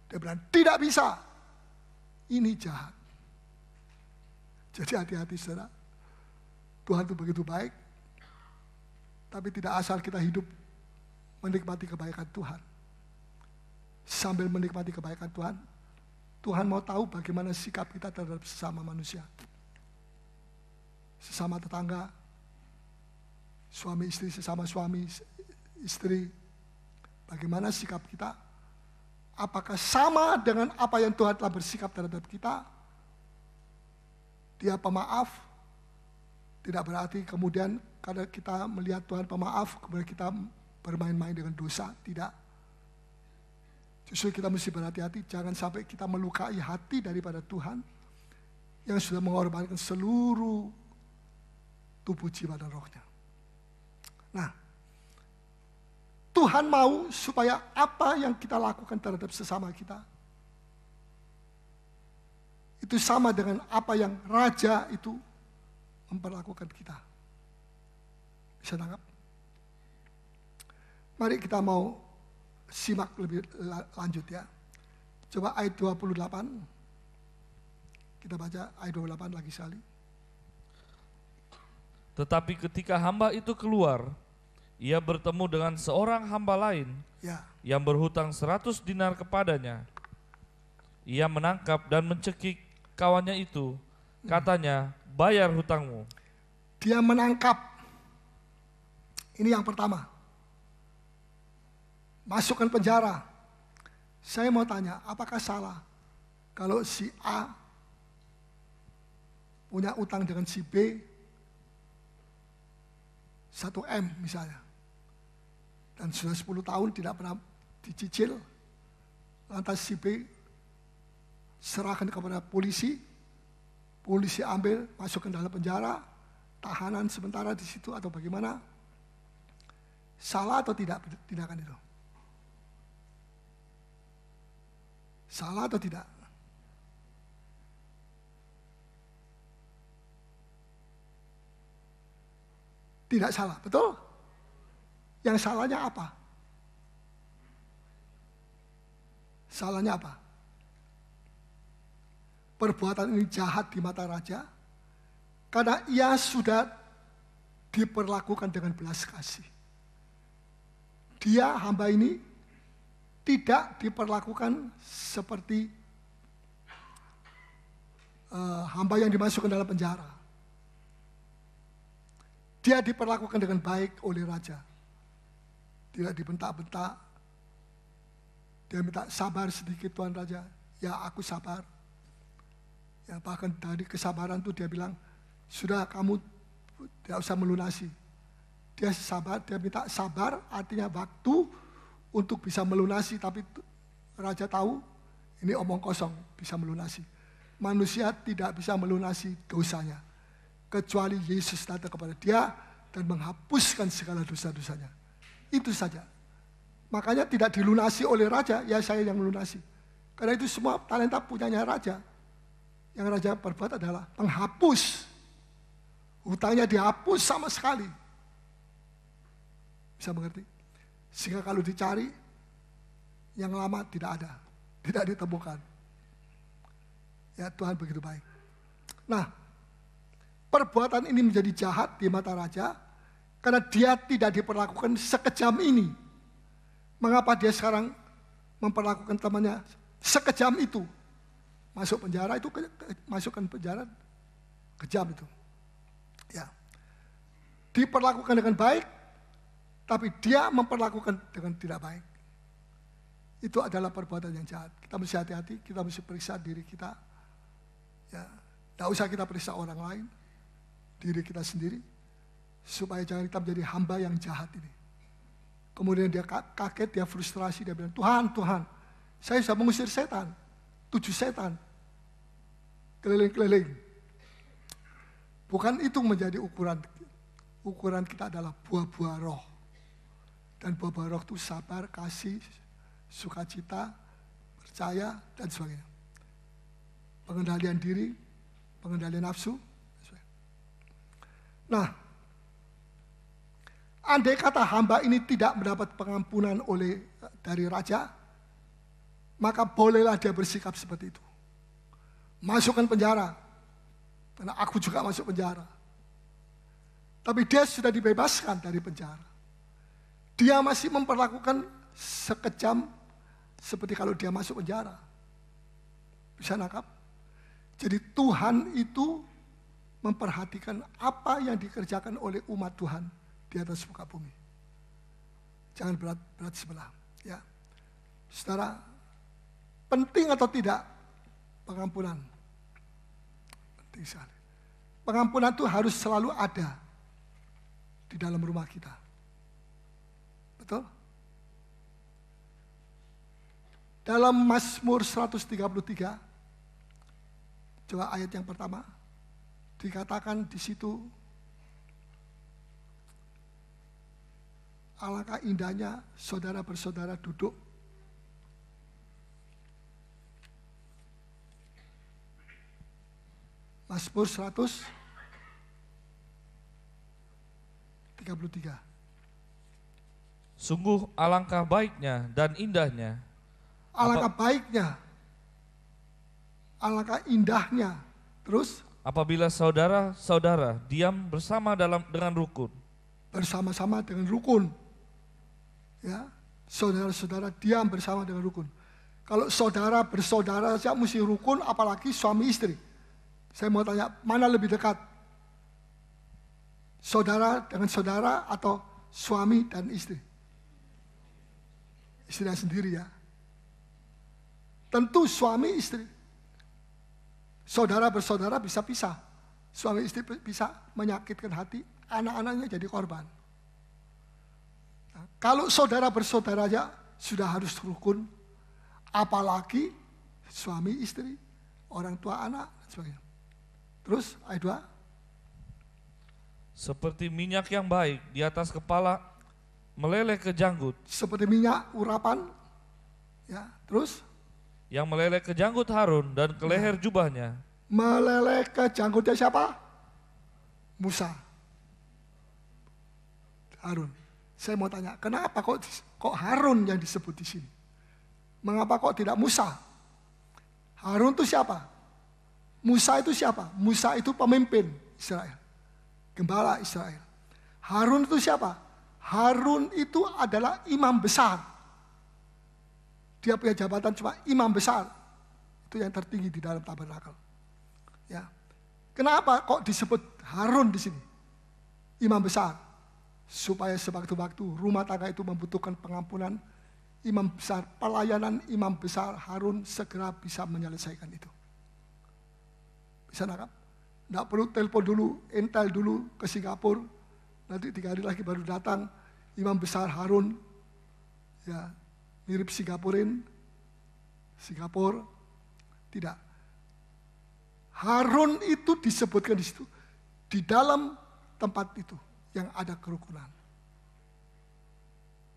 Dia bilang, tidak bisa. Ini jahat. Jadi hati-hati saudara. Tuhan itu begitu baik. Tapi tidak asal kita hidup menikmati kebaikan Tuhan. Sambil menikmati kebaikan Tuhan, Tuhan mau tahu bagaimana sikap kita terhadap sesama manusia. Sesama tetangga, suami istri sesama suami istri. Bagaimana sikap kita? Apakah sama dengan apa yang Tuhan telah bersikap terhadap kita? Dia pemaaf. Tidak berarti kemudian karena kita melihat Tuhan pemaaf, kemudian kita bermain-main dengan dosa. Tidak. Justru kita mesti berhati-hati, jangan sampai kita melukai hati daripada Tuhan yang sudah mengorbankan seluruh tubuh, jiwa, dan rohnya. Nah, Tuhan mau supaya apa yang kita lakukan terhadap sesama kita itu sama dengan apa yang raja itu memperlakukan kita. Bisa tangkap? Mari kita mau simak lebih lanjut ya. Coba ayat 28. Kita baca ayat 28 lagi sekali. Tetapi ketika hamba itu keluar, ia bertemu dengan seorang hamba lain yang berhutang 100 dinar kepadanya. Ia menangkap dan mencekik kawannya itu. Katanya, bayar hutangmu. Dia menangkap. Ini yang pertama. Masukkan penjara. Saya mau tanya, apakah salah kalau si A punya utang dengan si B 1M misalnya. Dan sudah 10 tahun tidak pernah dicicil. Lantas si B serahkan kepada polisi polisi ambil, masuk ke dalam penjara, tahanan sementara di situ atau bagaimana? Salah atau tidak tindakan itu? Salah atau tidak? Tidak salah, betul? Yang salahnya apa? Salahnya apa? Perbuatan ini jahat di mata raja karena ia sudah diperlakukan dengan belas kasih. Dia, hamba ini, tidak diperlakukan seperti hamba yang dimasukkan dalam penjara. Dia diperlakukan dengan baik oleh raja. Tidak dibentak-bentak. Dia minta sabar sedikit Tuan Raja. Ya, aku sabar. Ya, bahkan dari kesabaran itu dia bilang, sudah kamu tidak usah melunasi. Dia sabar, dia minta sabar, artinya waktu untuk bisa melunasi. Tapi raja tahu, ini omong kosong, bisa melunasi. Manusia tidak bisa melunasi dosanya. Kecuali Yesus datang kepada dia dan menghapuskan segala dosa-dosanya. Itu saja. Makanya tidak dilunasi oleh raja, ya saya yang melunasi. Karena itu semua talenta punyanya raja. Yang raja perbuat adalah menghapus. Hutangnya dihapus sama sekali. Bisa mengerti? Sehingga kalau dicari, yang lama tidak ada. Tidak ditemukan. Ya, Tuhan begitu baik. Nah, perbuatan ini menjadi jahat di mata raja karena dia tidak diperlakukan sekejam ini. Mengapa dia sekarang memperlakukan temannya sekejam itu? Masuk penjara itu, masukkan penjara kejam itu. Ya. Diperlakukan dengan baik, tapi dia memperlakukan dengan tidak baik. Itu adalah perbuatan yang jahat. Kita mesti hati-hati, kita mesti periksa diri kita. Ya, tidak usah kita periksa orang lain. Diri kita sendiri, supaya jangan kita menjadi hamba yang jahat ini. Kemudian dia kaget, dia frustrasi, dia bilang, Tuhan, saya sudah mengusir setan, 7 setan, keliling-keliling. Bukan itu menjadi ukuran. Ukuran kita adalah buah-buah roh. Dan buah-buah roh itu sabar, kasih, sukacita, percaya, dan sebagainya. Pengendalian diri, pengendalian nafsu. Nah, andai kata hamba ini tidak mendapat pengampunan dari raja, maka bolehlah dia bersikap seperti itu. Masukkan penjara, karena aku juga masuk penjara. Tapi dia sudah dibebaskan dari penjara. Dia masih memperlakukan sekejam seperti kalau dia masuk penjara. Bisa nangkap? Jadi Tuhan itu memperhatikan apa yang dikerjakan oleh umat Tuhan di atas muka bumi. Jangan berat sebelah. Ya, saudara, penting atau tidak pengampunan? Penting sekali. Pengampunan itu harus selalu ada di dalam rumah kita. Betul? Dalam Mazmur 133, coba ayat yang pertama. Dikatakan di situ, alangkah indahnya saudara bersaudara duduk. Mazmur 133. Sungguh alangkah baiknya dan indahnya. Alangkah baiknya, alangkah indahnya. Terus? Apabila saudara-saudara diam bersama dengan rukun. Bersama-sama dengan rukun. Ya, saudara-saudara diam bersama dengan rukun. Kalau saudara bersaudara saja mesti rukun, apalagi suami istri. Saya mau tanya, mana lebih dekat? Saudara dengan saudara atau suami dan istri? Istrinya sendiri ya. Tentu suami istri. Saudara bersaudara bisa pisah. Suami istri bisa menyakitkan hati, anak-anaknya jadi korban. Nah, kalau saudara bersaudara aja sudah harus rukun, apalagi suami istri, orang tua anak, dan sebagainya. Terus ayat 2. Seperti minyak yang baik di atas kepala meleleh ke janggut. Seperti minyak urapan. Ya, terus Yang meleleh ke janggut Harun dan ke leher jubahnya. meleleh ke janggutnya siapa? Musa. Harun. Saya mau tanya, kenapa kok Harun yang disebut di sini? Mengapa kok tidak Musa? Harun itu siapa? Musa itu siapa? Musa itu pemimpin Israel. Gembala Israel. Harun itu siapa? Harun itu adalah imam besar. Dia punya jabatan cuma imam besar. Itu yang tertinggi di dalam tabernakel. Ya. Kenapa kok disebut Harun di sini? Imam besar. Supaya sewaktu-waktu rumah tangga itu membutuhkan pengampunan, imam besar, pelayanan imam besar Harun segera bisa menyelesaikan itu. Bisa nangkap? Tidak perlu telepon dulu, intel dulu ke Singapura, nanti 3 hari lagi baru datang imam besar Harun, ya mirip Singapura, tidak. Harun itu disebutkan di situ, di dalam tempat itu yang ada kerukunan.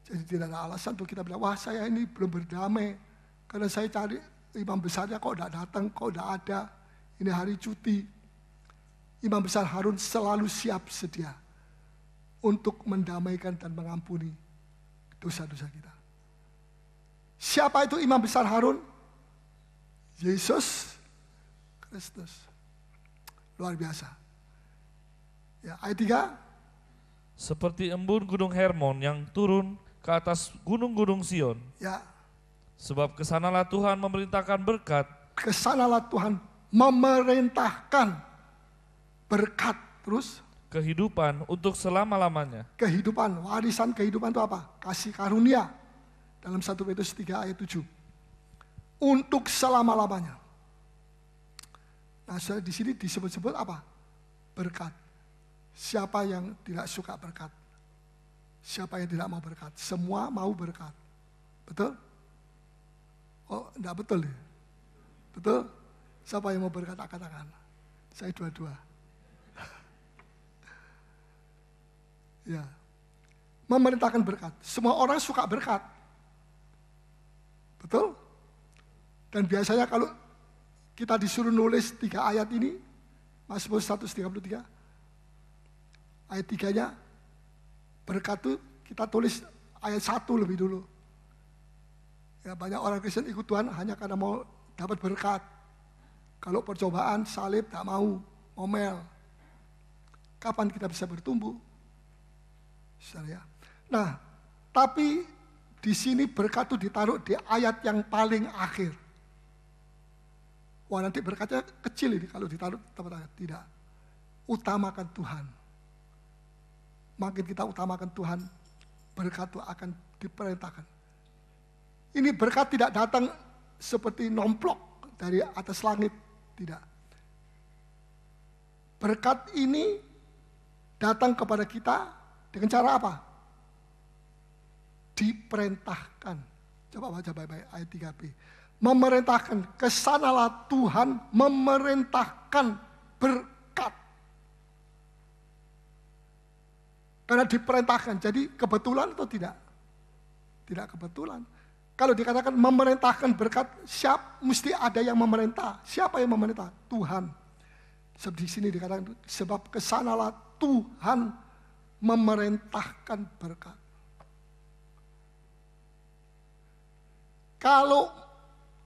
Jadi tidak ada alasan untuk kita bilang, wah saya ini belum berdamai, karena saya cari imam besarnya kok tidak datang, kok tidak ada, ini hari cuti. Imam besar Harun selalu siap sedia untuk mendamaikan dan mengampuni dosa-dosa kita. Siapa itu imam besar Harun? Yesus Kristus. Luar biasa. Ya, ayat 3. Seperti embun gunung Hermon yang turun ke atas gunung-gunung Sion. Ya. Sebab kesanalah Tuhan memerintahkan berkat. Kesanalah Tuhan memerintahkan berkat. Terus? Kehidupan untuk selama-lamanya. Kehidupan, warisan kehidupan itu apa? Kasih karunia. Dalam 1 Petrus 3 ayat 7. Untuk selama-lamanya. Nah, di sini disebut-sebut apa? Berkat. Siapa yang tidak suka berkat? Siapa yang tidak mau berkat? Semua mau berkat. Betul? Oh, enggak betul ya? Betul? Siapa yang mau berkat angkat tangan? Saya dua-dua. Ya. Memerintahkan berkat. Semua orang suka berkat. Betul? Dan biasanya kalau kita disuruh nulis 3 ayat ini, Mazmur 133, ayat 3-nya, berkat itu kita tulis ayat 1 lebih dulu. Ya, banyak orang Kristen ikut Tuhan hanya karena mau dapat berkat. Kalau percobaan, salib, tak mau, ngomel. Kapan kita bisa bertumbuh? Ya. Nah, tapi di sini berkat itu ditaruh di ayat yang paling akhir. Wah, nanti berkatnya kecil ini kalau ditaruh tempat ayat. Tidak. Utamakan Tuhan. Makin kita utamakan Tuhan, berkat itu akan diperintahkan. Ini berkat tidak datang seperti nomplok dari atas langit. Tidak. Berkat ini datang kepada kita dengan cara apa? Diperintahkan. Coba baca baik-baik ayat 3b. Memerintahkan, kesanalah Tuhan memerintahkan berkat. Karena diperintahkan, jadi kebetulan atau tidak? Tidak kebetulan. Kalau dikatakan memerintahkan berkat, mesti ada yang memerintah. Siapa yang memerintah? Tuhan. Sebab di sini dikatakan, sebab kesanalah Tuhan memerintahkan berkat. Kalau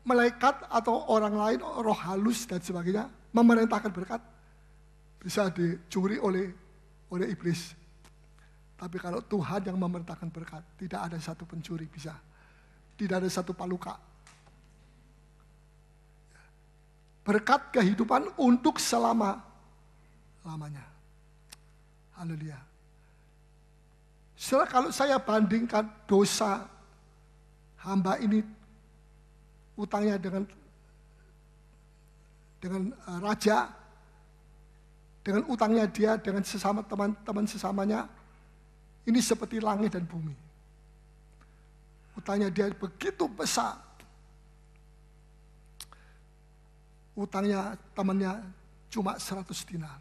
malaikat atau orang lain, roh halus dan sebagainya, memerintahkan berkat, bisa dicuri oleh iblis. Tapi kalau Tuhan yang memerintahkan berkat, tidak ada satu pencuri bisa. Tidak ada satu paluka. Berkat kehidupan untuk selama-lamanya. Haleluya. Setelah kalau saya bandingkan dosa hamba ini, utangnya dengan raja, dengan utangnya dia dengan sesama teman-teman sesamanya, ini seperti langit dan bumi. Utangnya dia begitu besar. Utangnya temannya cuma 100 dinar.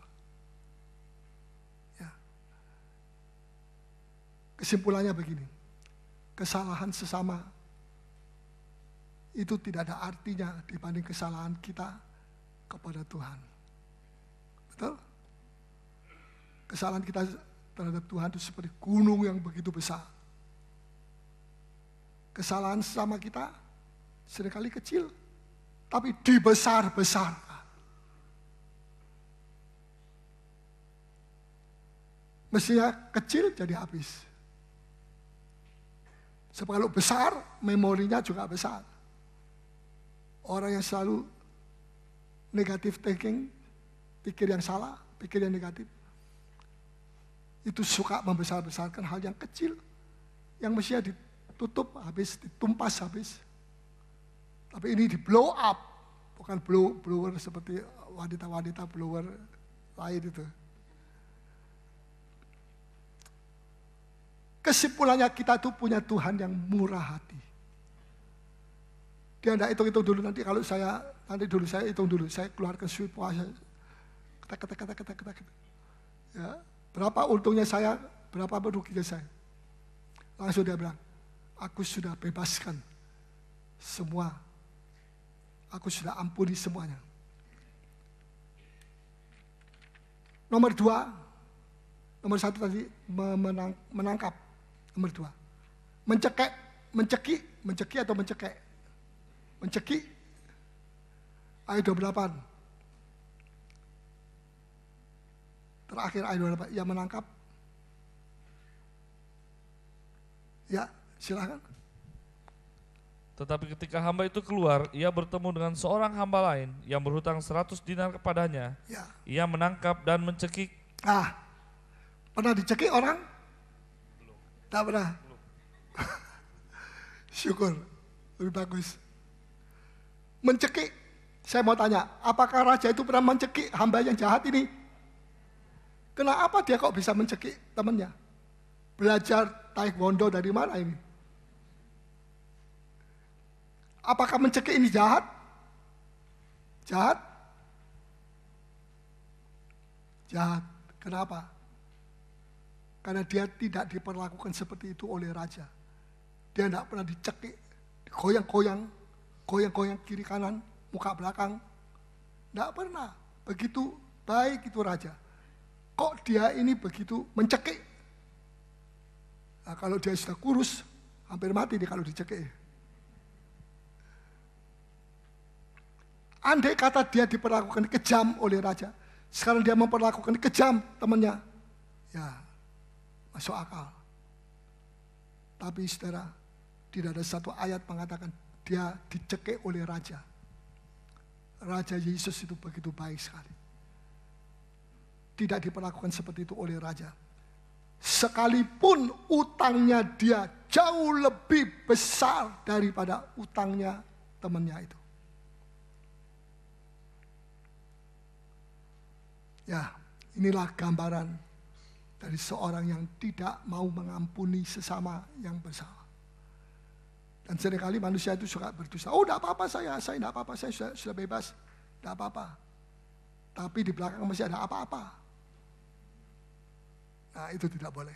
Ya. Kesimpulannya begini, kesalahan sesama itu tidak ada artinya dibanding kesalahan kita kepada Tuhan. Betul? Kesalahan kita terhadap Tuhan itu seperti gunung yang begitu besar. Kesalahan sesama kita seringkali kecil, tapi dibesar-besarkan. Mestinya kecil jadi habis. Sebab kalau besar, memorinya juga besar. Orang yang selalu negative thinking, pikir yang salah, pikir yang negatif, itu suka membesar-besarkan hal yang kecil, yang mestinya ditutup habis, ditumpas habis. Tapi ini di blow up, bukan blower seperti wanita-wanita blower lain itu. Kesimpulannya kita tuh punya Tuhan yang murah hati. Dia tidak hitung-hitung dulu, nanti saya hitung dulu, saya keluarkan sweet puasa. Kata. Ya, berapa untungnya saya, berapa meruginya saya. Langsung dia bilang, aku sudah bebaskan semua. Aku sudah ampuni semuanya. Nomor 2, nomor 1 tadi menangkap. Nomor 2, mencekik atau mencekek. Mencekik, ayat 28. Terakhir ayat 28, ia menangkap. Ya, silakan. Tetapi ketika hamba itu keluar, ia bertemu dengan seorang hamba lain yang berhutang 100 dinar kepadanya. Ya. Ia menangkap dan mencekik. Pernah dicekik orang? Belum. Tak pernah? Belum. Syukur, lebih bagus. Mencekik, saya mau tanya, apakah raja itu pernah mencekik hamba yang jahat ini? Kenapa dia kok bisa mencekik temannya? Belajar taekwondo dari mana ini? Apakah mencekik ini jahat? Jahat? Jahat. Kenapa? Karena dia tidak diperlakukan seperti itu oleh raja. Dia tidak pernah dicekik, goyang-goyang kiri kanan, muka belakang. Tidak pernah. Begitu baik itu raja. Kok dia ini begitu mencekik? Nah, kalau dia sudah kurus, hampir mati dia kalau dicekik. Andai kata dia diperlakukan kejam oleh raja, sekarang dia memperlakukan kejam temannya, ya masuk akal. Tapi saudara, tidak ada satu ayat mengatakan dia dicekik oleh raja. Raja Yesus itu begitu baik sekali. Tidak diperlakukan seperti itu oleh raja. Sekalipun utangnya dia jauh lebih besar daripada utangnya temannya itu. Ya, inilah gambaran dari seorang yang tidak mau mengampuni sesama yang bersalah. Dan seringkali manusia itu suka berdosa. Oh, tidak apa-apa saya tidak apa-apa, saya sudah bebas. Tidak apa-apa. Tapi di belakang masih ada apa-apa. Nah, itu tidak boleh.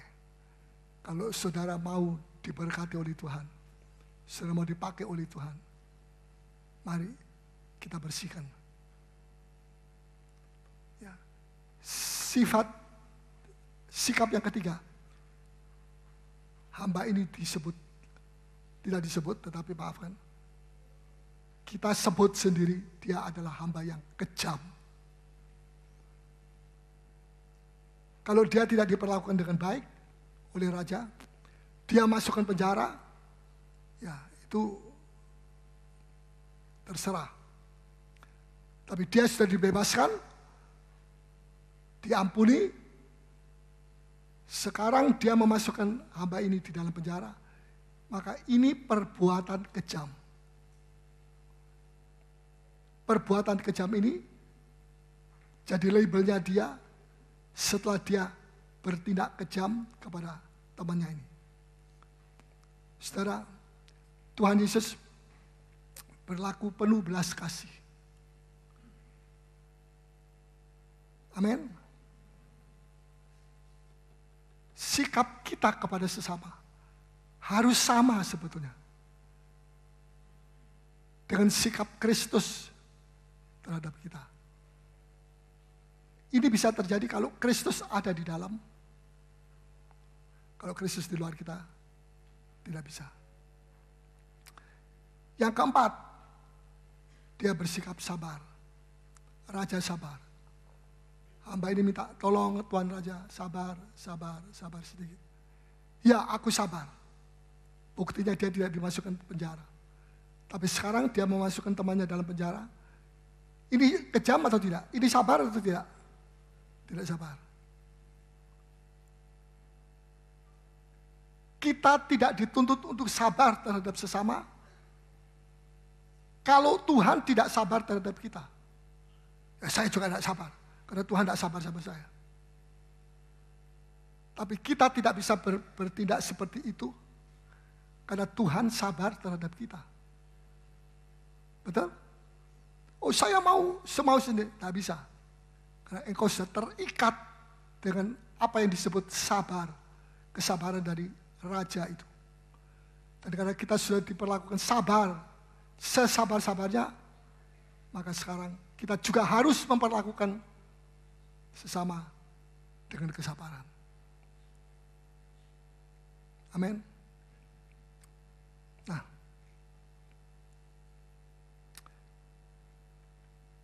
Kalau saudara mau diberkati oleh Tuhan, saudara mau dipakai oleh Tuhan, mari kita bersihkan. Ya. Sikap yang ketiga, hamba ini tidak disebut, tetapi maafkan, kita sebut sendiri dia adalah hamba yang kejam. Kalau dia tidak diperlakukan dengan baik oleh raja, dia masukkan penjara, ya itu terserah. Tapi dia sudah dibebaskan, diampuni, sekarang dia memasukkan hamba ini di dalam penjara, maka ini perbuatan kejam. Perbuatan kejam ini jadi labelnya dia setelah dia bertindak kejam kepada temannya ini. Saudara, Tuhan Yesus berlaku penuh belas kasih. Amin. Sikap kita kepada sesama harus sama sebetulnya dengan sikap Kristus terhadap kita. Ini bisa terjadi kalau Kristus ada di dalam. Kalau Kristus di luar kita, tidak bisa. Yang keempat, dia bersikap sabar. Raja sabar. Hamba ini minta tolong Tuan Raja, sabar sedikit. Ya, aku sabar. Buktinya dia tidak dimasukkan penjara. Tapi sekarang dia memasukkan temannya dalam penjara. Ini kejam atau tidak? Ini sabar atau tidak? Tidak sabar. Kita tidak dituntut untuk sabar terhadap sesama. Kalau Tuhan tidak sabar terhadap kita. Ya, saya juga tidak sabar. Karena Tuhan tidak sabar sama saya. Tapi kita tidak bisa bertindak seperti itu. Karena Tuhan sabar terhadap kita. Betul? Oh, saya mau semau sendiri. Tidak bisa. Karena engkau sudah terikat dengan apa yang disebut sabar. Kesabaran dari Raja itu. Dan karena kita sudah diperlakukan sabar, sesabar-sabarnya, maka sekarang kita juga harus memperlakukan sesama dengan kesabaran. Amin. Nah,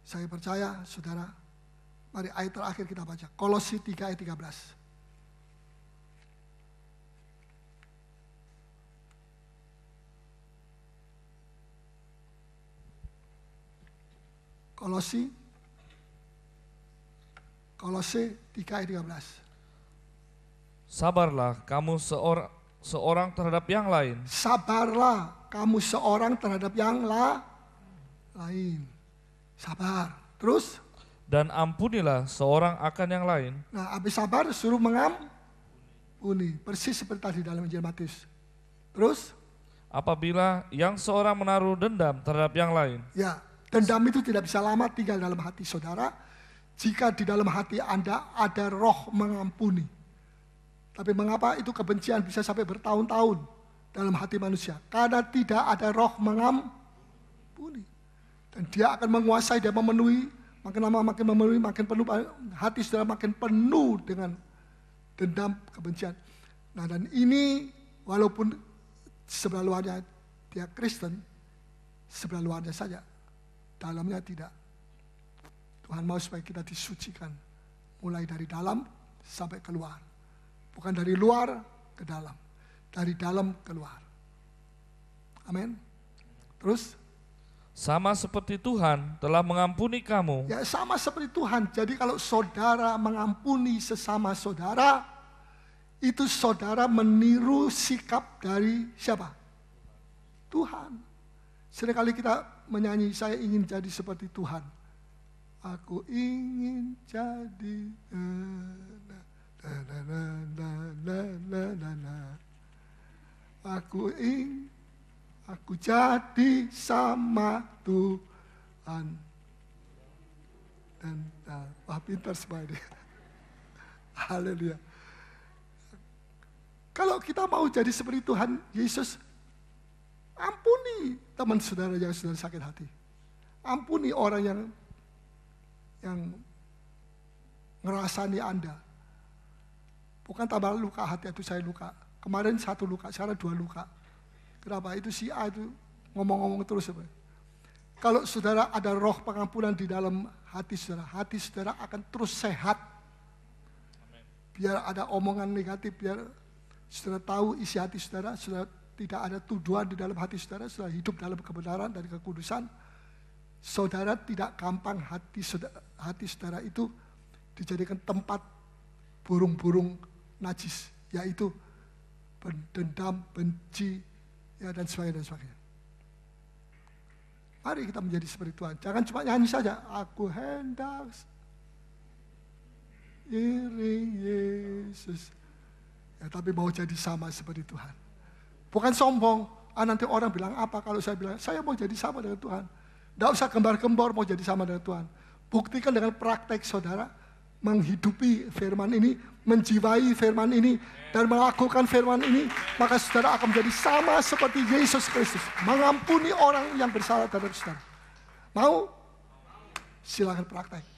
saya percaya, saudara, mari ayat terakhir kita baca. Kolose 3 ayat 13. Kolose 3 ayat 13. Sabarlah kamu seorang terhadap yang lain. Sabarlah kamu seorang terhadap yang lain. Sabar. Terus? Dan ampunilah seorang akan yang lain. Nah, habis sabar suruh mengampuni. Persis seperti tadi dalam Injil Matius. Terus? Apabila yang seorang menaruh dendam terhadap yang lain. Ya. Dendam itu tidak bisa lama tinggal dalam hati saudara, jika di dalam hati Anda ada roh mengampuni. Tapi mengapa itu kebencian bisa sampai bertahun-tahun dalam hati manusia? Karena tidak ada roh mengampuni. Dan dia akan menguasai, dia memenuhi, makin lama makin memenuhi, makin penuh, hati saudara makin penuh dengan dendam, kebencian. Nah, dan ini walaupun sebelah luarnya dia Kristen, sebelah luarnya saja. Dalamnya tidak. Tuhan mau supaya kita disucikan. Mulai dari dalam sampai keluar. Bukan dari luar ke dalam. Dari dalam keluar. Amin. Terus? Sama seperti Tuhan telah mengampuni kamu. Ya, sama seperti Tuhan. Jadi kalau saudara mengampuni sesama saudara, itu saudara meniru sikap dari siapa? Tuhan. Seringkali kita menyanyi, saya ingin jadi seperti Tuhan. Aku ingin jadi aku jadi sama Tuhan. Dan wah, pintar semua ini. Haleluya. Kalau kita mau jadi seperti Tuhan Yesus, ampuni teman saudara yang sudah sakit hati. Ampuni orang yang ngerasani Anda. Bukan tambah luka hati itu saya luka. Kemarin 1 luka, sekarang 2 luka. Kenapa? Itu si A itu ngomong-ngomong terus. Kalau saudara ada roh pengampunan di dalam hati saudara akan terus sehat. Biar ada omongan negatif, biar saudara tahu isi hati saudara tidak ada tuduhan di dalam hati saudara hidup dalam kebenaran dan kekudusan. Saudara tidak gampang hati saudara itu dijadikan tempat burung-burung najis, yaitu dendam, benci, ya, dan sebagainya. Mari kita menjadi seperti Tuhan. Jangan cuma nyanyi saja. Aku hendak iring Yesus. Ya, tapi mau jadi sama seperti Tuhan. Bukan sombong. Nanti orang bilang apa kalau saya bilang, saya mau jadi sama dengan Tuhan. Tidak usah gembar-gembor mau jadi sama dengan Tuhan. Buktikan dengan praktek saudara. menghidupi firman ini, menjiwai firman ini, dan melakukan firman ini, maka saudara akan menjadi sama seperti Yesus Kristus, mengampuni orang yang bersalah terhadap saudara. Mau? Silakan praktek.